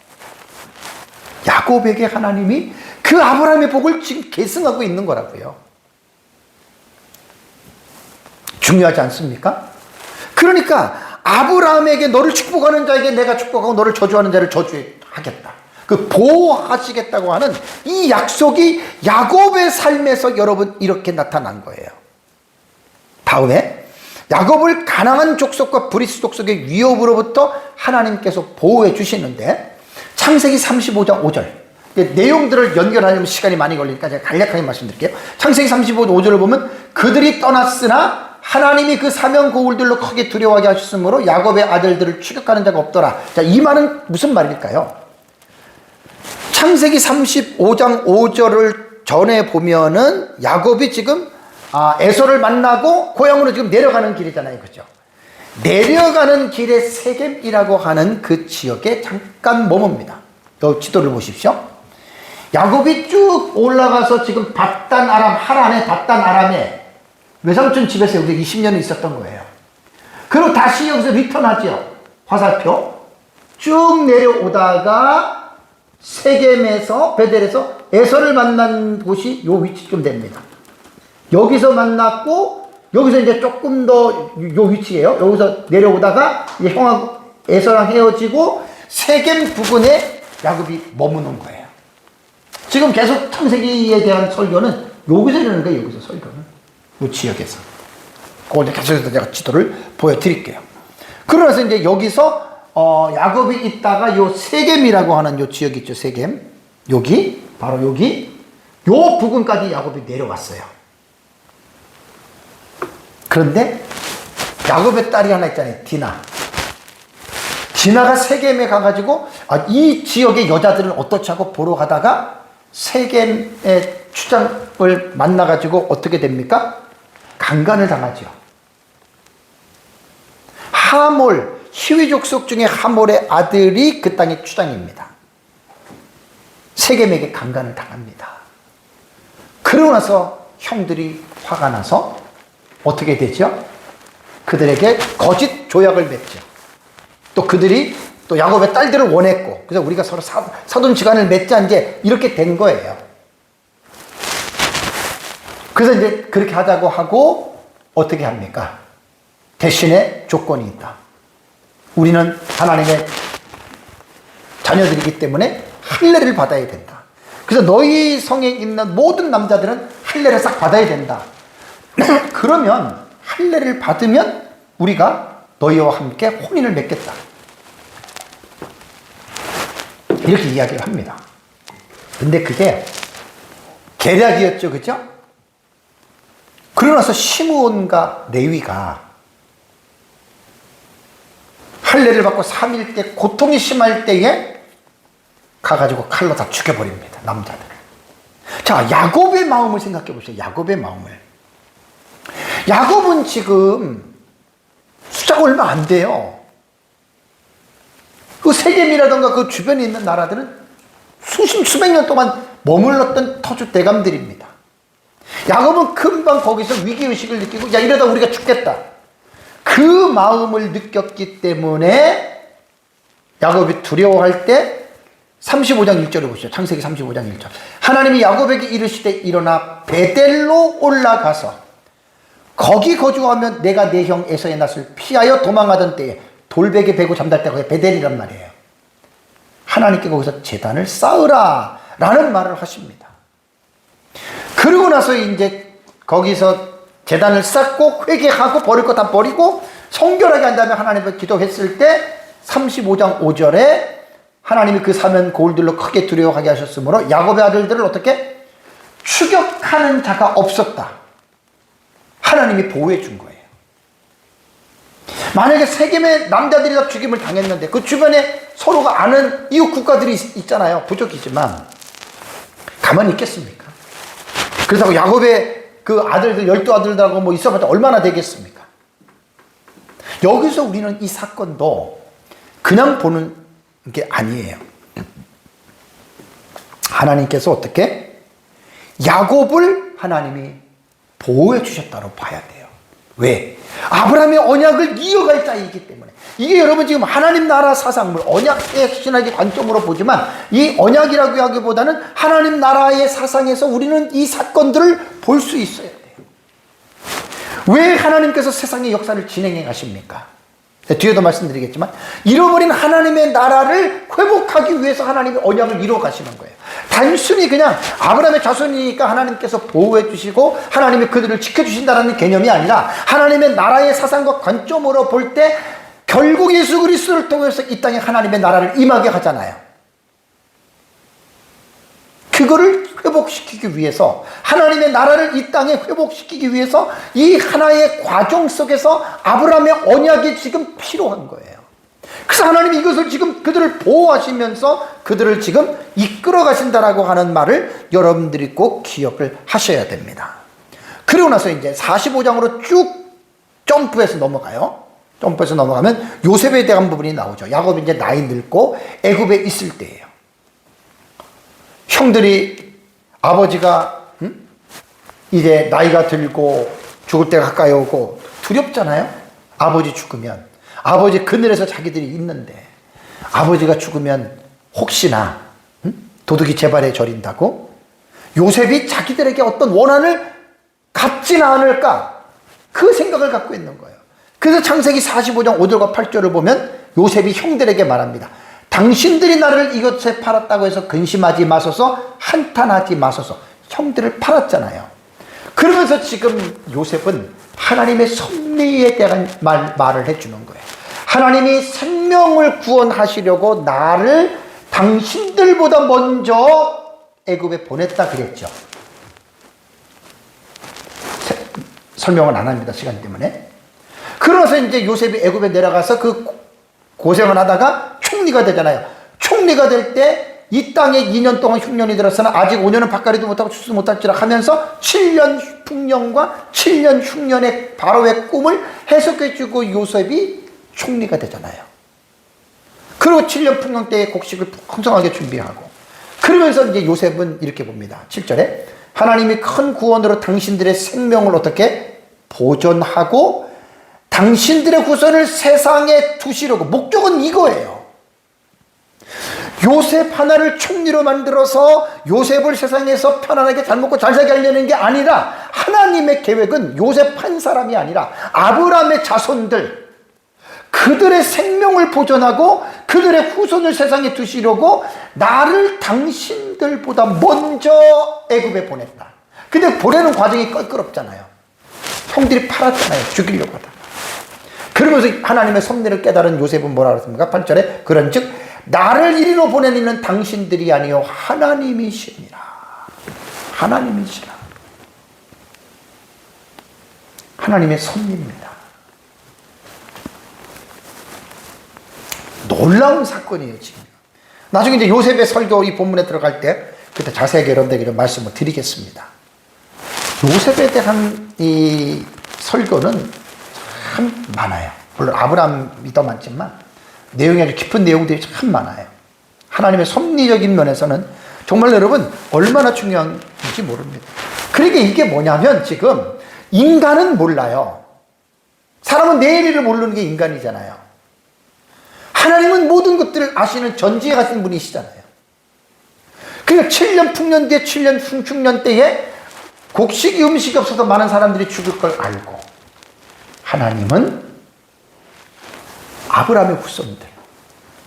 야곱에게 하나님이 그 아브라함의 복을 지금 계승하고 있는 거라고요. 중요하지 않습니까? 그러니까 아브라함에게 너를 축복하는 자에게 내가 축복하고 너를 저주하는 자를 저주하겠다. 그 보호하시겠다고 하는 이 약속이 야곱의 삶에서 여러분 이렇게 나타난 거예요. 다음에 야곱을 가나안 족속과 브리스 족속의 위협으로부터 하나님께서 보호해 주시는데 창세기 35장 5절 내용들을 연결하려면 시간이 많이 걸리니까 제가 간략하게 말씀드릴게요. 창세기 35장 5절을 보면 그들이 떠났으나 하나님이 그 사명 거울들로 크게 두려워하게 하셨으므로 야곱의 아들들을 추격하는 자가 없더라. 자, 이 말은 무슨 말일까요? 창세기 35장 5절을 전에 보면은 야곱이 지금 에서를 만나고 고향으로 지금 내려가는 길이잖아요. 그죠? 내려가는 길에 세겜이라고 하는 그 지역에 잠깐 머뭅니다. 또 지도를 보십시오. 야곱이 쭉 올라가서 지금 닷단 아람, 하란의 닷단 아람에 외삼촌 집에서 여기 20년을 있었던 거예요. 그리고 다시 여기서 리턴하죠. 화살표. 쭉 내려오다가 세겜에서 베델에서 에서를 만난 곳이 요 위치쯤 됩니다. 여기서 만났고 여기서 이제 조금 더 요 위치예요. 여기서 내려오다가 형하고 에서랑 헤어지고 세겜 부근에 야곱이 머무는 거예요. 지금 계속 창세기에 대한 설교는 여기서 이러는 거예요. 여기서 설교는. 이 지역에서. 그걸 계속해서 제가 지도를 보여드릴게요. 그러면서 이제 여기서 야곱이 있다가 요 세겜이라고 하는 요 지역 있죠. 세겜. 여기 바로 여기 요 부근까지 야곱이 내려왔어요. 그런데 야곱의 딸이 하나 있잖아요. 디나가 세겜에 가가지고 이 지역의 여자들은 어떻지 하고 보러 가다가 세겜의 추장을 만나가지고 어떻게 됩니까? 강간을 당하죠. 하몰, 히위 족속 중에 하몰의 아들이 그 땅의 추장입니다. 세겜에게 강간을 당합니다. 그러고 나서 형들이 화가 나서 어떻게 되죠? 그들에게 거짓 조약을 맺죠. 또 그들이 또 야곱의 딸들을 원했고, 그래서 우리가 서로 사돈지간을 맺자 이제 이렇게 된 거예요. 그래서 이제 그렇게 하자고 하고 어떻게 합니까? 대신에 조건이 있다. 우리는 하나님의 자녀들이기 때문에 할례를 받아야 된다. 그래서 너희 성에 있는 모든 남자들은 할례를 싹 받아야 된다. 그러면 할례를 받으면 우리가 너희와 함께 혼인을 맺겠다. 이렇게 이야기를 합니다. 근데 그게 계략이었죠. 그죠? 그러고 나서 시므온과 레위가 할례를 받고 3일 때 고통이 심할 때에 가가지고 칼로 다 죽여버립니다. 남자들을. 자, 야곱의 마음을 생각해 보세요. 야곱의 마음을. 야곱은 지금 숫자가 얼마 안 돼요. 그 세겜이라던가 그 주변에 있는 나라들은 수백 년 동안 머물렀던 터주 대감들입니다. 야곱은 금방 거기서 위기의식을 느끼고 야 이러다 우리가 죽겠다. 그 마음을 느꼈기 때문에 야곱이 두려워할 때 35장 1절을 보시죠. 창세기 35장 1절. 하나님이 야곱에게 이르시되 일어나 베델로 올라가서 거기 거주하면 내가 내 형 에서의 낯을 피하여 도망하던 때에 돌베개 베고 잠잘 때 거기 베델이란 말이에요. 하나님께 거기서 제단을 쌓으라 라는 말을 하십니다. 그러고 나서 이제 거기서 제단을 쌓고 회개하고 버릴 거 다 버리고 성결하게 한 다음에 하나님을 기도했을 때 35장 5절에 하나님이 그 사면 고울들로 크게 두려워하게 하셨으므로 야곱의 아들들을 어떻게? 추격하는 자가 없었다. 하나님이 보호해 준 거예요. 만약에 세겜의 남자들이 다 죽임을 당했는데 그 주변에 서로가 아는 이웃 국가들이 있잖아요. 부족이지만 가만히 있겠습니까? 그렇다고 야곱의 그 아들들 12아들들하고 뭐 있어봤자 얼마나 되겠습니까? 여기서 우리는 이 사건도 그냥 보는 게 아니에요. 하나님께서 어떻게? 야곱을 하나님이 보호해 주셨다고 봐야 돼요. 왜? 아브라함의 언약을 이어갈 자이기 때문에. 이게 여러분 지금 하나님 나라 사상물, 언약의 신학의 관점으로 보지만 이 언약이라고 하기보다는 하나님 나라의 사상에서 우리는 이 사건들을 볼 수 있어야 돼요. 왜 하나님께서 세상의 역사를 진행해 가십니까? 뒤에도 말씀드리겠지만 잃어버린 하나님의 나라를 회복하기 위해서 하나님이 언약을 이루어 가시는 거예요. 단순히 그냥 아브라함의 자손이니까 하나님께서 보호해 주시고 하나님이 그들을 지켜주신다는 개념이 아니라 하나님의 나라의 사상과 관점으로 볼 때 결국 예수 그리스도를 통해서 이 땅에 하나님의 나라를 임하게 하잖아요. 그거를 회복시키기 위해서 하나님의 나라를 이 땅에 회복시키기 위해서 이 하나의 과정 속에서 아브라함의 언약이 지금 필요한 거예요. 그래서 하나님이 이것을 지금 그들을 보호하시면서 그들을 지금 이끌어 가신다라고 하는 말을 여러분들이 꼭 기억을 하셔야 됩니다. 그리고 나서 이제 45장으로 쭉 점프해서 넘어가요. 점프해서 넘어가면 요셉에 대한 부분이 나오죠. 야곱이 이제 나이 늙고 애굽에 있을 때예요. 형들이 아버지가 이제 나이가 들고 죽을 때가 가까이 오고 두렵잖아요. 아버지 죽으면 아버지 그늘에서 자기들이 있는데 아버지가 죽으면 혹시나 도둑이 제 발에 저린다고 요셉이 자기들에게 어떤 원한을 갖지는 않을까 그 생각을 갖고 있는 거예요. 그래서 창세기 45장 5절과 8절을 보면 요셉이 형들에게 말합니다. 당신들이 나를 이것에 팔았다고 해서 근심하지 마소서, 한탄하지 마소서. 형들을 팔았잖아요. 그러면서 지금 요셉은 하나님의 섭리에 대한 말을 해주는 거예요. 하나님이 생명을 구원하시려고 나를 당신들보다 먼저 애굽에 보냈다 그랬죠. 설명은 안 합니다, 시간 때문에. 그래서 이제 요셉이 애굽에 내려가서 그 고생을 하다가 총리가 되잖아요. 총리가 될 때 이 땅에 2년 동안 흉년이 들었으나 아직 5년은 밭갈이도 못하고 추수 못할지라 하면서 7년 풍년과 7년 흉년의 바로의 꿈을 해석해주고 요셉이 총리가 되잖아요. 그리고 7년 풍년 때의 곡식을 풍성하게 준비하고, 그러면서 이제 요셉은 이렇게 봅니다. 7절에 하나님이 큰 구원으로 당신들의 생명을 어떻게 보존하고 당신들의 후손을 세상에 두시려고. 목적은 이거예요. 요셉 하나를 총리로 만들어서 요셉을 세상에서 편안하게 잘 먹고 잘 살게 하려는 게 아니라, 하나님의 계획은 요셉 한 사람이 아니라 아브라함의 자손들, 그들의 생명을 보존하고 그들의 후손을 세상에 두시려고 나를 당신들보다 먼저 애굽에 보냈다. 근데 보내는 과정이 껄끄럽잖아요. 형들이 팔았잖아요. 죽이려고 하다가. 그러면서 하나님의 섭리를 깨달은 요셉은 뭐라 그랬습니까? 8절에 그런즉 나를 이리로 보내는 당신들이 아니요 하나님이시니라. 하나님이시라. 하나님의 섭리입니다. 놀라운 사건이에요, 지금. 나중에 이제 요셉의 설교 이 본문에 들어갈 때 그때 자세하게 여러분들에게 말씀을 드리겠습니다. 요셉에 대한 이 설교는 참 많아요. 물론 아브라함이 더 많지만 내용이 아주 깊은 내용들이 참 많아요. 하나님의 섭리적인 면에서는 정말 여러분 얼마나 중요한지 모릅니다. 그러니까 이게 뭐냐면, 지금 인간은 몰라요. 사람은 내일을 모르는 게 인간이잖아요. 하나님은 모든 것들을 아시는 전지에 가신 분이시잖아요. 그러니까 7년 풍년 뒤에 7년 흉년 때에 곡식이 음식이 없어서 많은 사람들이 죽을 걸 알고, 하나님은 아브라함의 후손들,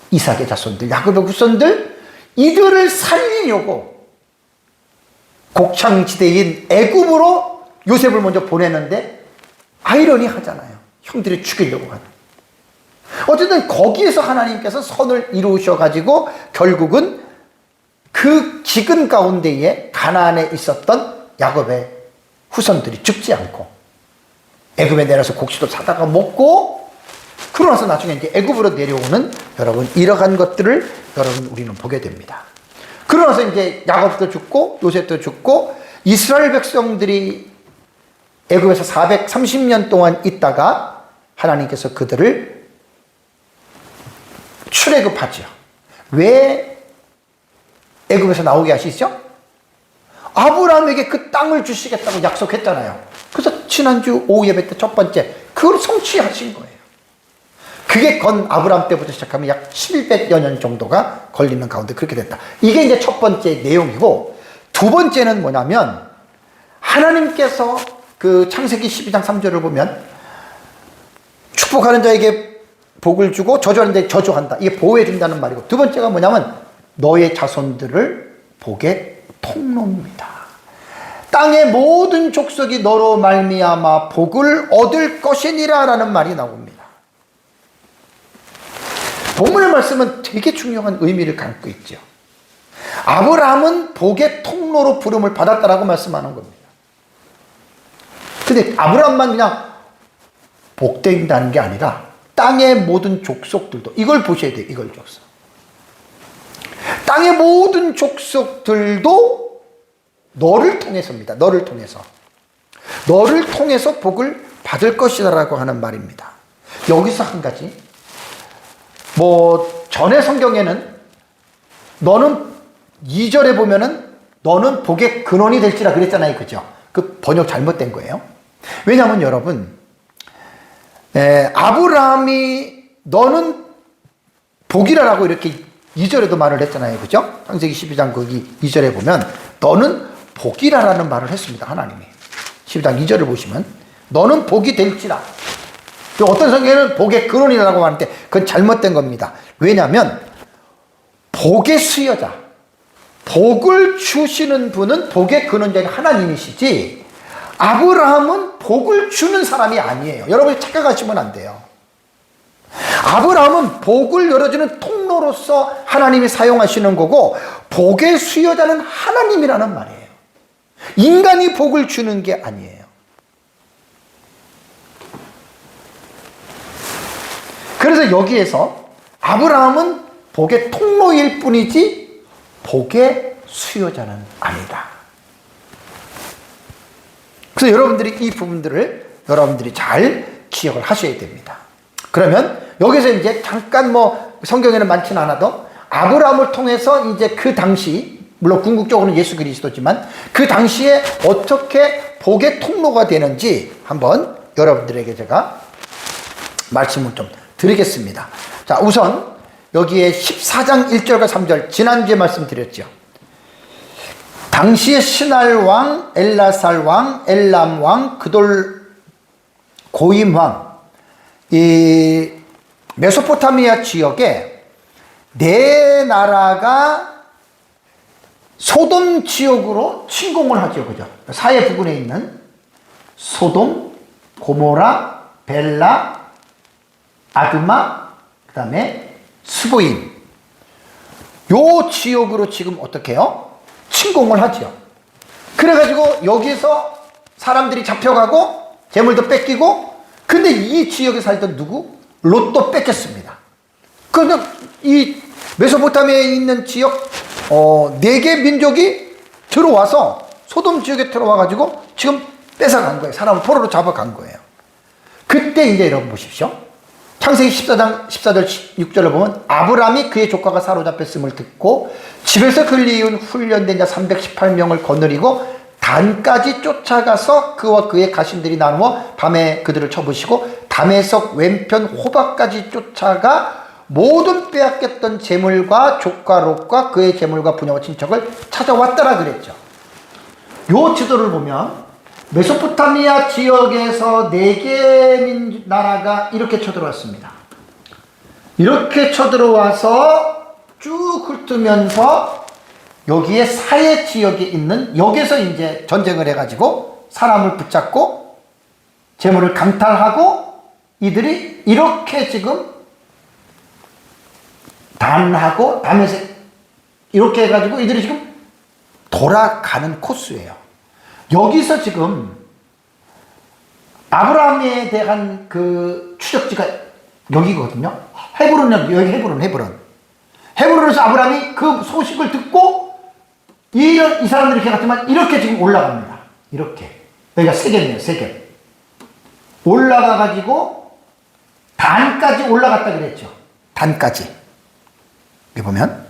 이삭의 자손들, 야곱의 후손들, 이들을 살리려고 곡창지대인 애굽으로 요셉을 먼저 보내는데, 아이러니하잖아요. 형들이 죽이려고 하는. 어쨌든 거기에서 하나님께서 선을 이루셔가지고 결국은 그 기근 가운데에 가나안에 있었던 야곱의 후손들이 죽지 않고 애굽에 내려서 곡식도 사다가 먹고, 그러고 나서 나중에 이제 애굽으로 내려오는 여러분 이러한 것들을 여러분 우리는 보게 됩니다. 그러고 나서 이제 야곱도 죽고 요셉도 죽고 이스라엘 백성들이 애굽에서 430년 동안 있다가 하나님께서 그들을 출애굽하죠. 왜 애굽에서 나오게 하시죠? 아브라함에게 그 땅을 주시겠다고 약속했잖아요. 그래서 지난주 오후 예배 때 첫 번째 그걸 성취하신 거예요. 그게 건 아브라함 때부터 시작하면 약 700여 년 정도가 걸리는 가운데 그렇게 됐다. 이게 이제 첫 번째 내용이고, 두 번째는 뭐냐면 하나님께서 그 창세기 12장 3절을 보면 축복하는 자에게 복을 주고 저주하는 자에게 저주한다. 이게 보호해 준다는 말이고, 두 번째가 뭐냐면 너의 자손들을 복의 통로입니다. 땅의 모든 족속이 너로 말미암아 복을 얻을 것이니라 라는 말이 나옵니다. 본문의 말씀은 되게 중요한 의미를 갖고 있죠. 아브라함은 복의 통로로 부름을 받았다라고 말씀하는 겁니다. 근데 아브라함만 그냥 복된다는 게 아니라 땅의 모든 족속들도, 이걸 보셔야 돼요. 이걸 족속. 땅의 모든 족속들도 너를 통해서입니다. 너를 통해서. 너를 통해서 복을 받을 것이다라고 하는 말입니다. 여기서 한 가지. 전의 성경에는 너는 2절에 보면은 너는 복의 근원이 될지라 그랬잖아요. 그죠? 그 번역 잘못된 거예요. 왜냐하면 여러분, 아브라함이 너는 복이라라고 이렇게 2절에도 말을 했잖아요. 그죠? 창세기 12장 거기 2절에 보면 너는 복이라라는 말을 했습니다. 하나님이. 12장 2절을 보시면 너는 복이 될지라. 어떤 성경에는 복의 근원이라고 하는데 그건 잘못된 겁니다. 왜냐하면 복의 수여자, 복을 주시는 분은 복의 근원자인 하나님이시지 아브라함은 복을 주는 사람이 아니에요. 여러분이 착각하시면 안 돼요. 아브라함은 복을 열어주는 통로로서 하나님이 사용하시는 거고 복의 수여자는 하나님이라는 말이에요. 인간이 복을 주는 게 아니에요. 그래서 여기에서 아브라함은 복의 통로일 뿐이지 복의 수요자는 아니다. 그래서 여러분들이 이 부분들을 여러분들이 잘 기억을 하셔야 됩니다. 그러면 여기서 이제 잠깐 성경에는 많지는 않아도 아브라함을 통해서 이제 그 당시, 물론 궁극적으로는 예수 그리스도지만 그 당시에 어떻게 복의 통로가 되는지 한번 여러분들에게 제가 말씀을 좀 드리겠습니다. 자, 우선 여기에 14장 1절과 3절 지난주에 말씀드렸죠. 당시에 신할 왕, 엘라살 왕, 엘람 왕, 그돌 고임 왕, 이 메소포타미아 지역에 네 나라가 소돔 지역으로 침공을 하죠. 그죠? 사해 부근에 있는 소돔, 고모라, 벨라, 아드마, 그 다음에 스보임. 요 지역으로 지금 어떻게 해요? 침공을 하죠. 그래가지고 여기서 사람들이 잡혀가고 재물도 뺏기고, 근데 이 지역에 살던 누구? 롯도 뺏겼습니다. 그런데 이 메소포타미아에 있는 지역 네 개 민족이 들어와서 소돔 지역에 들어와가지고 지금 뺏어간 거예요. 사람을 포로로 잡아간 거예요. 그때 이제 여러분 보십시오. 창세기 14장 14절 6절을 보면 아브람이 그의 조카가 사로잡혔음을 듣고 집에서 근리운 훈련된 자 318명을 거느리고 단까지 쫓아가서 그와 그의 가신들이 나누어 밤에 그들을 쳐부시고 담에석 왼편 호박까지 쫓아가 모든 빼앗겼던 재물과 조카 롯과 그의 재물과 부녀와 친척을 찾아왔더라 그랬죠. 요 지도를 보면 메소포타미아 지역에서 네 개 나라가 이렇게 쳐들어왔습니다. 이렇게 쳐들어와서 쭉 훑으면서 여기에 사해 지역에 있는, 여기서 이제 전쟁을 해가지고 사람을 붙잡고 재물을 강탈하고 이들이 이렇게 지금 단하고 담에서 이렇게 해가지고 이들이 지금 돌아가는 코스예요. 여기서 지금 아브라함에 대한 그 추적지가 여기거든요. 헤브론, 여기 헤브론에서 아브라함이 그 소식을 듣고 이 사람들이 이렇게 갔지만 이렇게 지금 올라갑니다. 이렇게. 여기가 세겜이에요, 세겜. 올라가가지고 단까지 올라갔다 그랬죠. 단까지. 여기 보면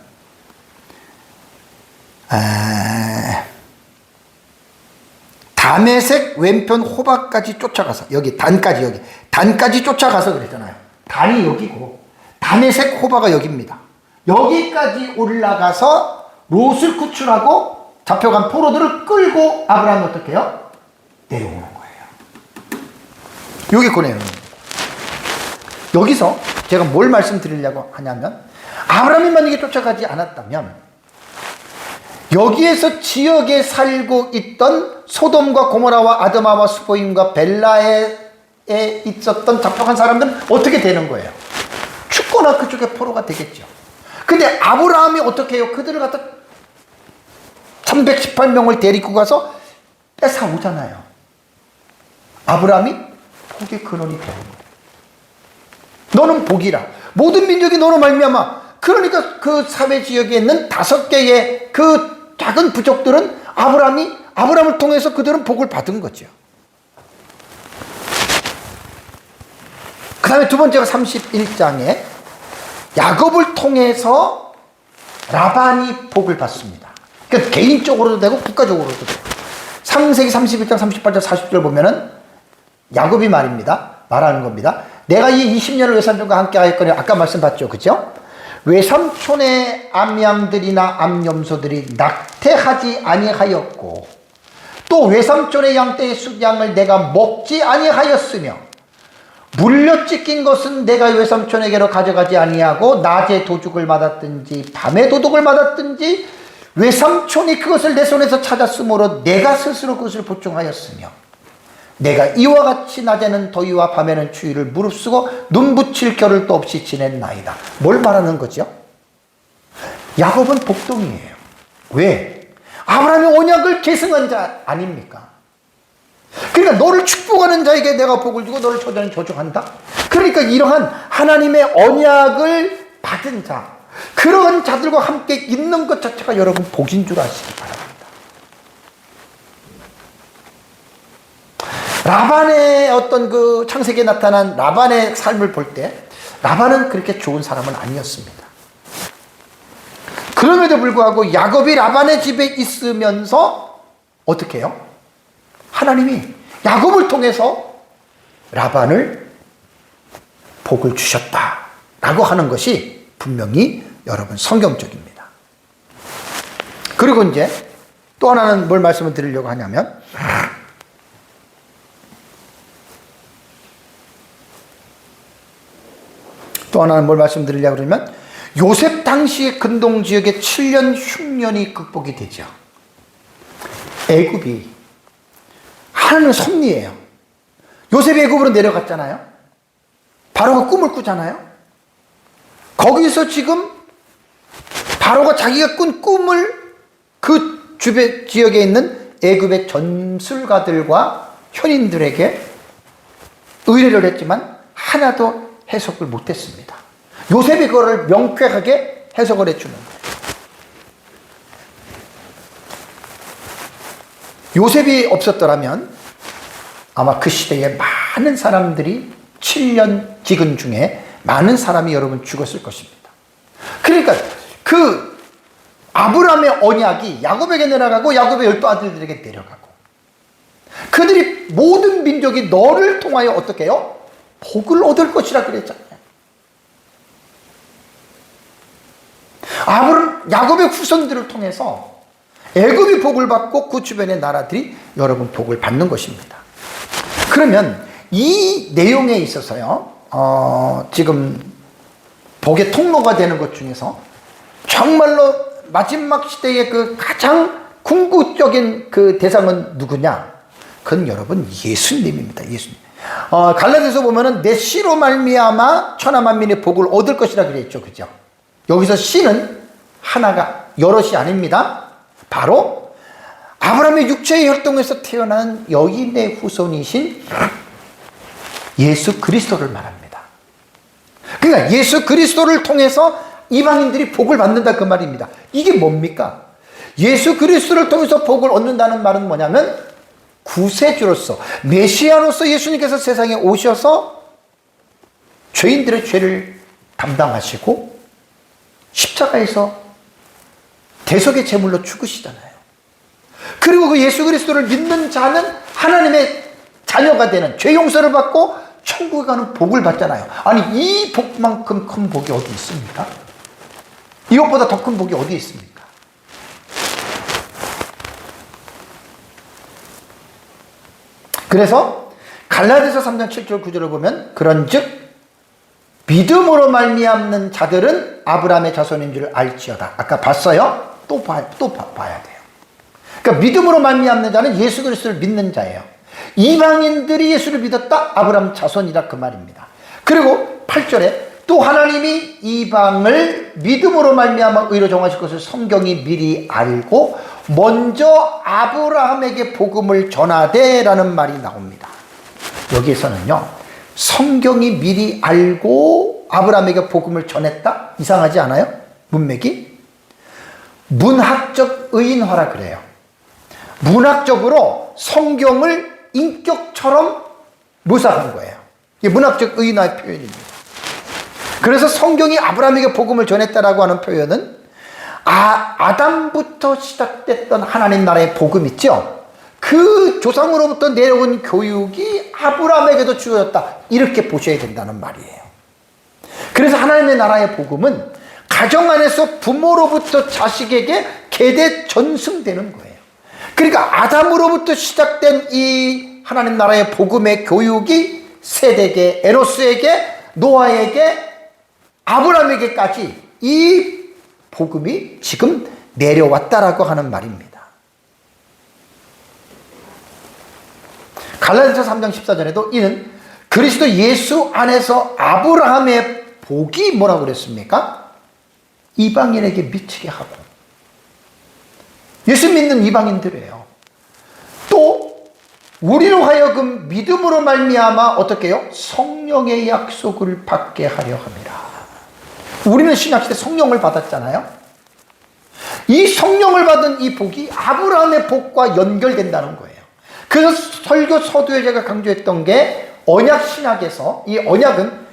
다메섹 왼편 호박까지 쫓아가서 여기 단까지 쫓아가서 그랬잖아요. 단이 여기고 다메섹 호박가 여기입니다. 여기까지 올라가서 롯을 구출하고 잡혀간 포로들을 끌고 아브라함이 어떻게 해요? 내려오는 거예요. 여기 꺼내는 겁니다. 여기서 제가 뭘 말씀드리려고 하냐면 아브라함이 만약에 쫓아가지 않았다면 여기에서 지역에 살고 있던 소돔과 고모라와 아드마와 스보임과 벨라에 있었던 잡혀간 사람들은 어떻게 되는 거예요? 죽거나 그쪽에 포로가 되겠죠. 근데 아브라함이 어떻게 해요? 그들을 갖다 318명을 데리고 가서 뺏어오잖아요. 아브라함이 복의 근원이 되는 거예요. 너는 복이라. 모든 민족이 너로 말미암아. 그러니까 그 사회 지역에 있는 5개의 그 작은 부족들은 아브라함을 통해서 그들은 복을 받은 거죠. 그 다음에 두 번째가 31장에 야곱을 통해서 라반이 복을 받습니다. 그러니까 개인적으로도 되고 국가적으로도 되고. 창세기 31장 38절 40절 보면은 야곱이 말하는 겁니다. 내가 이 20년을 외삼촌과 함께 하였거니 아까 말씀 봤죠, 그죠? 외삼촌의 암양들이나 암염소들이 낙태하지 아니하였고 또 외삼촌의 양떼의 숫양을 내가 먹지 아니하였으며 물려 찢긴 것은 내가 외삼촌에게로 가져가지 아니하고 낮에 도둑을 맞았든지 밤에 도둑을 맞았든지 외삼촌이 그것을 내 손에서 찾았으므로 내가 스스로 그것을 보충하였으며 내가 이와 같이 낮에는 더위와 밤에는 추위를 무릅쓰고 눈 붙일 겨를도 없이 지냈나이다. 뭘 말하는 거죠? 야곱은 복동이에요. 왜? 아브라함의 언약을 계승한 자 아닙니까? 그러니까 너를 축복하는 자에게 내가 복을 주고 너를 저주하는 저주한다. 그러니까 이러한 하나님의 언약을 받은 자, 그런 자들과 함께 있는 것 자체가 여러분 복인 줄 아시기 바랍니다. 라반의 어떤 그 창세기에 나타난 라반의 삶을 볼 때 라반은 그렇게 좋은 사람은 아니었습니다. 그럼에도 불구하고 야곱이 라반의 집에 있으면서 어떻게 해요? 하나님이 야곱을 통해서 라반을 복을 주셨다라고 하는 것이 분명히 여러분 성경적입니다. 그리고 이제 또 하나는 뭘 말씀을 드리려고 하냐면 또 하나는 뭘 말씀드리려고 그러면 요셉 당시의 근동지역의 7년 흉년이 극복이 되죠. 애굽이 하나님의 섭리예요. 요셉이 애굽으로 내려갔잖아요. 바로가 꿈을 꾸잖아요. 거기서 지금 바로가 자기가 꾼 꿈을 그 주변 지역에 있는 애굽의 전술가들과 현인들에게 의뢰를 했지만 하나도 해석을 못했습니다. 요셉이 그거를 명쾌하게 해석을 해주는 거예요. 요셉이 없었더라면 아마 그 시대에 많은 사람들이 7년 기근 중에 많은 사람이 여러분 죽었을 것입니다. 그러니까 그 아브라함의 언약이 야곱에게 내려가고 야곱의 12 아들들에게 내려가고 그들이 모든 민족이 너를 통하여 어떻게 해요? 복을 얻을 것이라 그랬잖아요. 야곱의 후손들을 통해서 애굽이 복을 받고 그 주변의 나라들이 여러분 복을 받는 것입니다. 그러면 이 내용에 있어서요, 지금 복의 통로가 되는 것 중에서 정말로 마지막 시대의 그 가장 궁극적인 그 대상은 누구냐? 그건 여러분 예수님입니다. 예수님. 갈라디아서 보면은 내 씨로 말미암아 천하 만민의 복을 얻을 것이라 그랬죠, 그죠? 여기서 씨는 하나가 여럿이 아닙니다. 바로 아브라함의 육체의 혈통에서 태어난 여인의 후손이신 예수 그리스도를 말합니다. 그러니까 예수 그리스도를 통해서 이방인들이 복을 받는다 그 말입니다. 이게 뭡니까? 예수 그리스도를 통해서 복을 얻는다는 말은 뭐냐면 구세주로서 메시아로서 예수님께서 세상에 오셔서 죄인들의 죄를 담당하시고 십자가에서 대속의 제물로 죽으시잖아요. 그리고 그 예수 그리스도를 믿는 자는 하나님의 자녀가 되는 죄 용서를 받고 천국에 가는 복을 받잖아요. 아니 이 복만큼 큰 복이 어디 있습니까? 이것보다 더 큰 복이 어디 있습니까? 그래서 갈라디아서 3장 7절 9절을 보면 그런즉 믿음으로 말미암는 자들은 아브라함의 자손인 줄 알지어다. 아까 봤어요? 또 봐야 돼요. 그러니까 믿음으로 말미암는 자는 예수 그리스도를 믿는 자예요. 이방인들이 예수를 믿었다. 아브라함 자손이라 그 말입니다. 그리고 8절에 또 하나님이 이방을 믿음으로 말미암아 의로 정하실 것을 성경이 미리 알고 먼저 아브라함에게 복음을 전하되라는 말이 나옵니다. 여기에서는요, 성경이 미리 알고 아브라함에게 복음을 전했다? 이상하지 않아요? 문맥이? 문학적 의인화라 그래요. 문학적으로 성경을 인격처럼 묘사한 거예요. 이게 문학적 의인화의 표현입니다. 그래서 성경이 아브라함에게 복음을 전했다라고 하는 표현은 아담부터 시작됐던 하나님 나라의 복음 있죠? 그 조상으로부터 내려온 교육이 아브라함에게도 주어졌다. 이렇게 보셔야 된다는 말이에요. 그래서 하나님의 나라의 복음은 가정 안에서 부모로부터 자식에게 계대 전승되는 거예요. 그러니까 아담으로부터 시작된 이 하나님 나라의 복음의 교육이 셋에게, 에노스에게, 노아에게, 아브라함에게까지 이 복음이 지금 내려왔다라고 하는 말입니다. 갈라디아서 3장 14절에도 이는 그리스도 예수 안에서 아브라함의 복이 뭐라고 그랬습니까? 이방인에게 미치게 하고, 예수 믿는 이방인들이에요. 또 우리로 하여금 믿음으로 말미암아 어떻게 해요? 성령의 약속을 받게 하려 함이라. 우리는 신약시대 성령을 받았잖아요. 이 성령을 받은 이 복이 아브라함의 복과 연결된다는 거예요. 그래서 설교 서두에 제가 강조했던 게, 언약 신학에서 이 언약은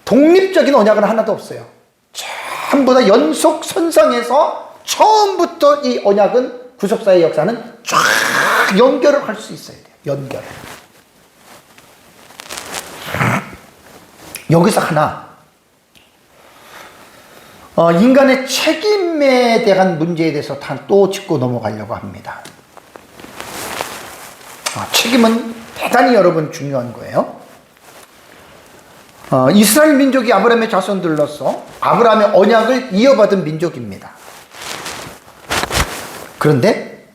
독립적인 언약은 하나도 없어요. 전부 다 연속 선상에서 처음부터 이 언약은 구속사의 역사는 쫙 연결을 할 수 있어야 돼요. 연결. 여기서 하나, 인간의 책임에 대한 문제에 대해서 또 짚고 넘어가려고 합니다. 책임은 대단히 여러분 중요한 거예요. 이스라엘 민족이 아브라함의 자손들로서 아브라함의 언약을 이어받은 민족입니다. 그런데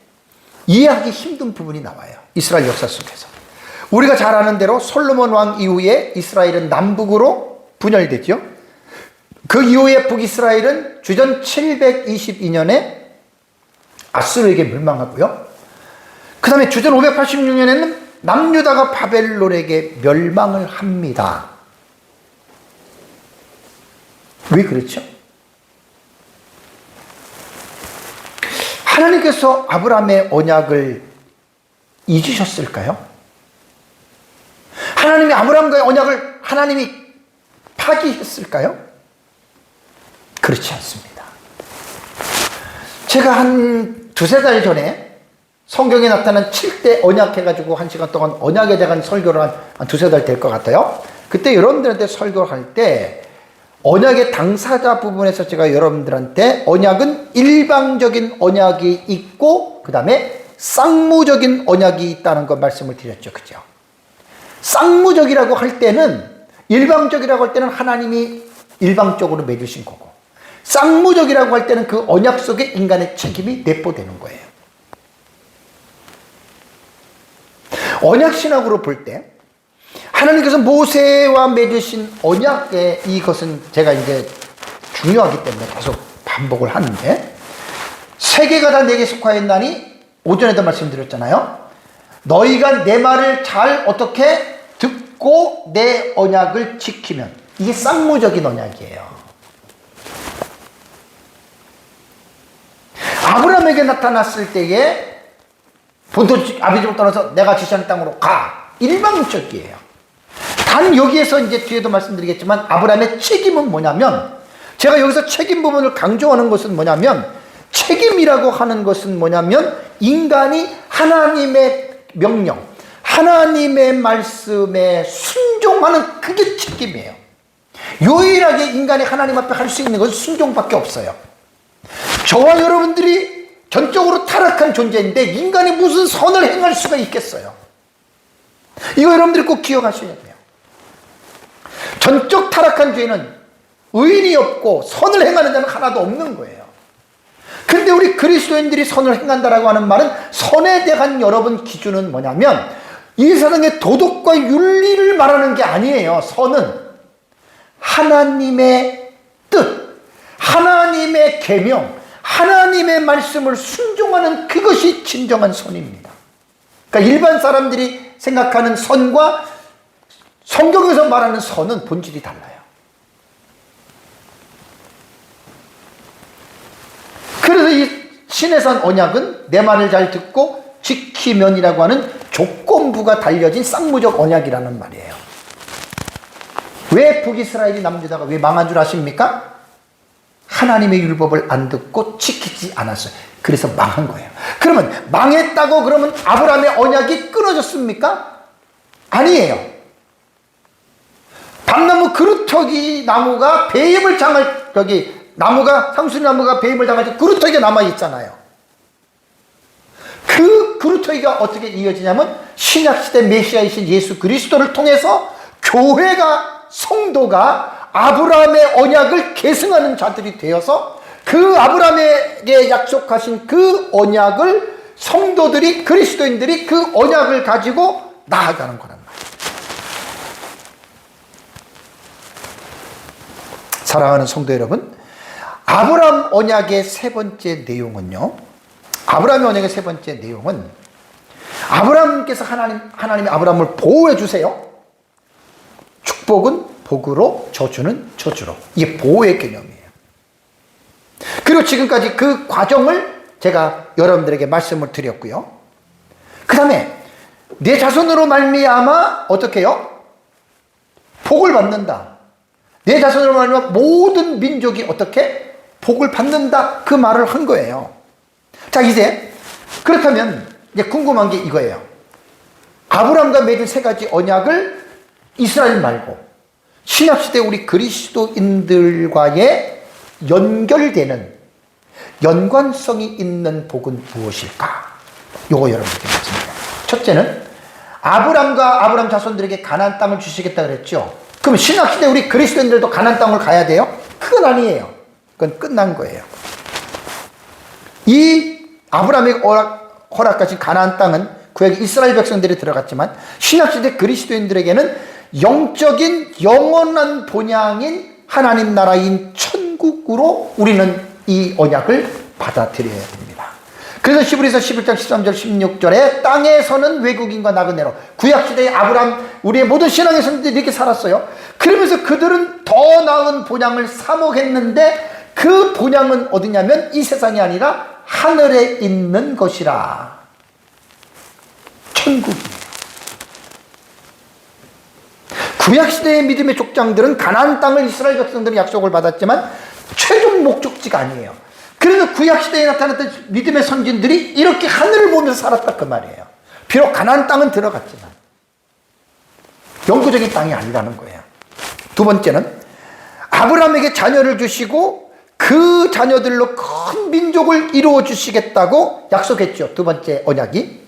이해하기 힘든 부분이 나와요. 이스라엘 역사 속에서. 우리가 잘 아는 대로 솔로몬 왕 이후에 이스라엘은 남북으로 분열됐죠. 그 이후에 북이스라엘은 주전 722년에 아수르에게 멸망하고요. 그 다음에 주전 586년에는 남유다가 바벨론에게 멸망을 합니다. 왜 그렇죠? 하나님께서 아브라함의 언약을 잊으셨을까요? 하나님이 아브라함과의 언약을 하나님이 파기했을까요? 그렇지 않습니다. 제가 한 두세 달 전에 성경에 나타난 7대 언약 해가지고 1시간 동안 언약에 대한 설교를 한 두세 달 될 것 같아요. 그때 여러분들한테 설교할 때 언약의 당사자 부분에서 제가 여러분들한테 언약은 일방적인 언약이 있고 그 다음에 쌍무적인 언약이 있다는 거 말씀을 드렸죠. 그죠? 쌍무적이라고 할 때는, 일방적이라고 할 때는 하나님이 일방적으로 맺으신 거고, 쌍무적이라고 할 때는 그 언약 속에 인간의 책임이 내포되는 거예요. 언약신학으로 볼 때 하나님께서 모세와 맺으신 언약의 이것은 제가 이제 중요하기 때문에 계속 반복을 하는데, 세계가 다 내게 속하였나니 오전에도 말씀드렸잖아요. 너희가 내 말을 잘 어떻게 듣고 내 언약을 지키면, 이게 쌍무적인 언약이에요. 아브라함에게 나타났을 때에 본토 아비집을 떠나서 내가 지시하는 땅으로 가, 일방적이에요. 단 여기에서 이제 뒤에도 말씀드리겠지만 아브라함의 책임은 뭐냐면, 제가 여기서 책임 부분을 강조하는 것은 뭐냐면, 책임이라고 하는 것은 뭐냐면 인간이 하나님의 명령, 하나님의 말씀에 순종하는, 그게 책임이에요. 유일하게 인간이 하나님 앞에 할 수 있는 것은 순종밖에 없어요. 저와 여러분들이 전적으로 타락한 존재인데 인간이 무슨 선을 행할 수가 있겠어요? 이거 여러분들이 꼭 기억하셔야 돼요. 전적 타락한 죄는 의인이 없고 선을 행하는 자는 하나도 없는 거예요. 근데 우리 그리스도인들이 선을 행한다라고 하는 말은, 선에 대한 여러분 기준은 뭐냐면 이 세상의 도덕과 윤리를 말하는 게 아니에요. 선은 하나님의 뜻, 하나님의 계명, 하나님의 말씀을 순종하는, 그것이 진정한 선입니다. 그러니까 일반 사람들이 생각하는 선과 성경에서 말하는 선은 본질이 달라요. 그래서 이 신해산 언약은 내 말을 잘 듣고 지키면이라고 하는 조건부가 달려진 쌍무적 언약이라는 말이에요. 왜 북이스라엘이 남유다가 왜 망한 줄 아십니까? 하나님의 율법을 안 듣고 지키지 않았어요. 그래서 망한 거예요. 그러면 망했다고 그러면 아브라함의 언약이 끊어졌습니까? 아니에요. 밤나무 그루터기 나무가 배임을 당할, 나무가, 상수나무가 배임을 당할 때 그루터기가 남아있잖아요. 그 그루터기가 어떻게 이어지냐면 신약시대 메시아이신 예수 그리스도를 통해서 교회가, 성도가 아브라함의 언약을 계승하는 자들이 되어서 그 아브라함에게 약속하신 그 언약을 성도들이, 그리스도인들이 그 언약을 가지고 나아가는 거란 말이에요. 사랑하는 성도 여러분, 아브라함 언약의 세 번째 내용은요, 아브라함의 언약의 세 번째 내용은 아브라함께서 하나님이 아브라함을 보호해 주세요. 축복은 복으로, 저주는 저주로. 이게 보호의 개념이에요. 그리고 지금까지 그 과정을 제가 여러분들에게 말씀을 드렸고요. 그 다음에 내 자손으로 말미암아 어떻게 해요? 복을 받는다. 내 자손으로 말미암아 모든 민족이 어떻게? 복을 받는다. 그 말을 한 거예요. 자, 이제 그렇다면 이제 궁금한 게 이거예요. 아브라함과 맺은 세 가지 언약을 이스라엘 말고 신약시대 우리 그리스도인들과의 연결되는 연관성이 있는 복은 무엇일까? 요거 여러분께 말씀드려요. 첫째는 아브라함과 아브라함 자손들에게 가나안 땅을 주시겠다 그랬죠. 그럼 신약시대 우리 그리스도인들도 가나안 땅을 가야 돼요? 그건 아니에요. 그건 끝난 거예요. 이 아브라함의 허락하신 가나안 땅은 구약의 이스라엘 백성들이 들어갔지만 신약시대 그리스도인들에게는 영적인 영원한 본향인 하나님 나라인 천국으로 우리는 이 언약을 받아들여야 됩니다. 그래서 히브리서 11장 13절 16절에 땅에서는 외국인과 나그네로, 구약시대의 아브라함, 우리의 모든 신앙의 성도들이 이렇게 살았어요. 그러면서 그들은 더 나은 본향을 사모했는데 그 본향은 어디냐면 이 세상이 아니라 하늘에 있는 것이라. 천국이에요. 구약시대의 믿음의 족장들은 가나안 땅을 이스라엘 백성들은 약속을 받았지만 최종 목적지가 아니에요. 그래서 구약시대에 나타났던 믿음의 선진들이 이렇게 하늘을 보면서 살았다 그 말이에요. 비록 가나안 땅은 들어갔지만 영구적인 땅이 아니라는 거예요. 두 번째는 아브라함에게 자녀를 주시고 그 자녀들로 큰 민족을 이루어 주시겠다고 약속했죠. 두 번째 언약이.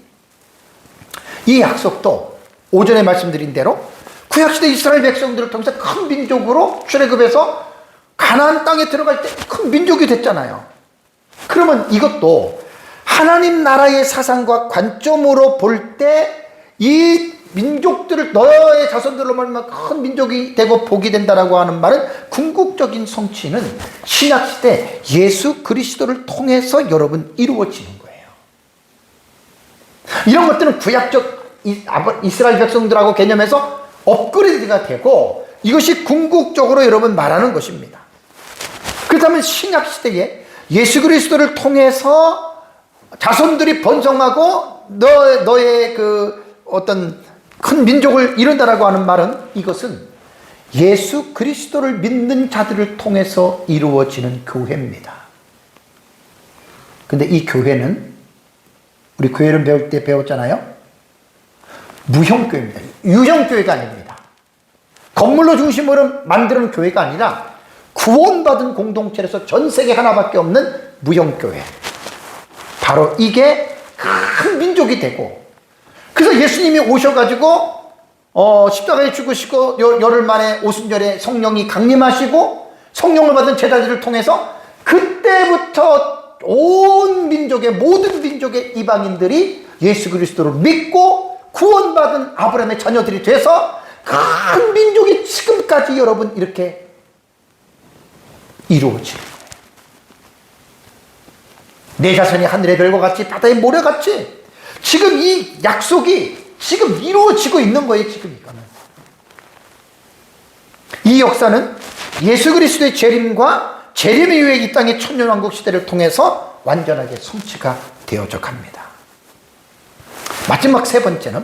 이 약속도 오전에 말씀드린 대로 구약시대 이스라엘 백성들을 통해서 큰 민족으로 출애굽해서 가나안 땅에 들어갈 때 큰 민족이 됐잖아요. 그러면 이것도 하나님 나라의 사상과 관점으로 볼 때 이 민족들을 너의 자손들로 말하면 큰 민족이 되고 복이 된다라고 하는 말은 궁극적인 성취는 신약시대 예수 그리스도를 통해서 여러분 이루어지는 거예요. 이런 것들은 구약적 이스라엘 백성들하고 개념에서 업그레이드가 되고 이것이 궁극적으로 여러분 말하는 것입니다. 그렇다면 신약시대에 예수 그리스도를 통해서 자손들이 번성하고 너의 그 어떤 큰 민족을 이룬다라고 하는 말은 이것은 예수 그리스도를 믿는 자들을 통해서 이루어지는 교회입니다. 근데 이 교회는 우리 교회를 배울 때 배웠잖아요. 무형교회입니다. 유형교회가 아닙니다. 건물로 중심으로 만드는 교회가 아니라 구원받은 공동체에서 전 세계 하나밖에 없는 무형교회. 바로 이게 큰 민족이 되고, 그래서 예수님이 오셔가지고 십자가에 죽으시고 열흘 만에 오순절에 성령이 강림하시고 성령을 받은 제자들을 통해서 그때부터 온 민족의 모든 민족의 이방인들이 예수 그리스도를 믿고 구원받은 아브라함의 자녀들이 돼서 큰 민족이 지금까지 여러분 이렇게 이루어지는 거예요. 내 자손이 하늘의 별과 같이 바다의 모래같이 지금 이 약속이 지금 이루어지고 있는 거예요. 지금 이거는. 이 역사는 예수 그리스도의 재림과 재림 이후의 이 땅의 천년왕국 시대를 통해서 완전하게 성취가 되어져 갑니다. 마지막 세 번째는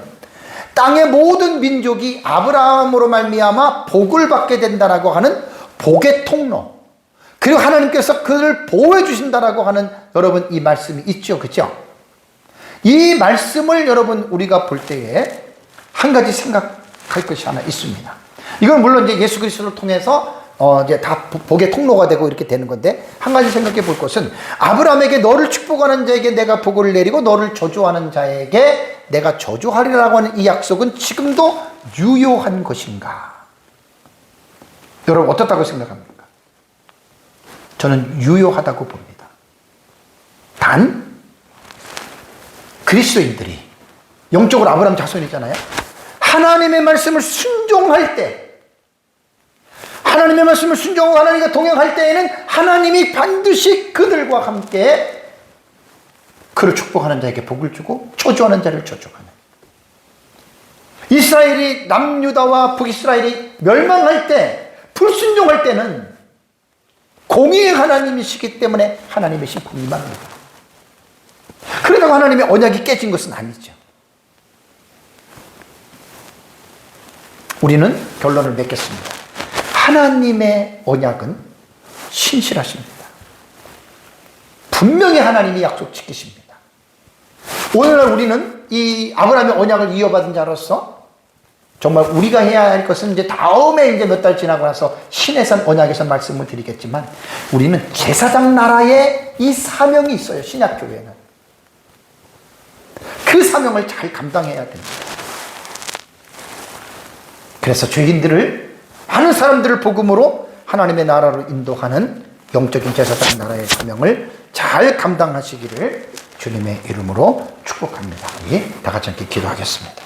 땅의 모든 민족이 아브라함으로 말미암아 복을 받게 된다라고 하는 복의 통로, 그리고 하나님께서 그를 보호해 주신다라고 하는 여러분 이 말씀이 있죠. 그렇죠? 이 말씀을 여러분 우리가 볼 때에 한 가지 생각할 것이 하나 있습니다. 이건 물론 이제 예수 그리스도를 통해서 이제 다 복의 통로가 되고 이렇게 되는 건데, 한 가지 생각해 볼 것은 아브라함에게 너를 축복하는 자에게 내가 복을 내리고 너를 저주하는 자에게 내가 저주하리라고 하는 이 약속은 지금도 유효한 것인가? 여러분 어떻다고 생각합니까? 저는 유효하다고 봅니다. 단 그리스도인들이 영적으로 아브라함 자손이잖아요. 하나님의 말씀을 순종할 때, 하나님의 말씀을 순종하고 하나님과 동행할 때에는 하나님이 반드시 그들과 함께 그를 축복하는 자에게 복을 주고 저주하는 자를 저주하는, 이스라엘이 남유다와 북이스라엘이 멸망할 때, 불순종할 때는 공의의 하나님이시기 때문에 하나님의 심판이 임합니다. 그러다가 하나님의 언약이 깨진 것은 아니죠. 우리는 결론을 맺겠습니다. 하나님의 언약은 신실하십니다. 분명히 하나님이 약속 지키십니다. 오늘날 우리는 이 아브라함의 언약을 이어받은 자로서 정말 우리가 해야 할 것은 이제 다음에 이제 몇 달 지나고 나서 신해산 언약에서 말씀을 드리겠지만, 우리는 제사장 나라에 이 사명이 있어요. 신약교회는 그 사명을 잘 감당해야 됩니다. 그래서 죄인들을, 많은 사람들을 복음으로 하나님의 나라로 인도하는 영적인 제사장 나라의 사명을 잘 감당하시기를 주님의 이름으로 축복합니다. 우리 다 같이 함께 기도하겠습니다.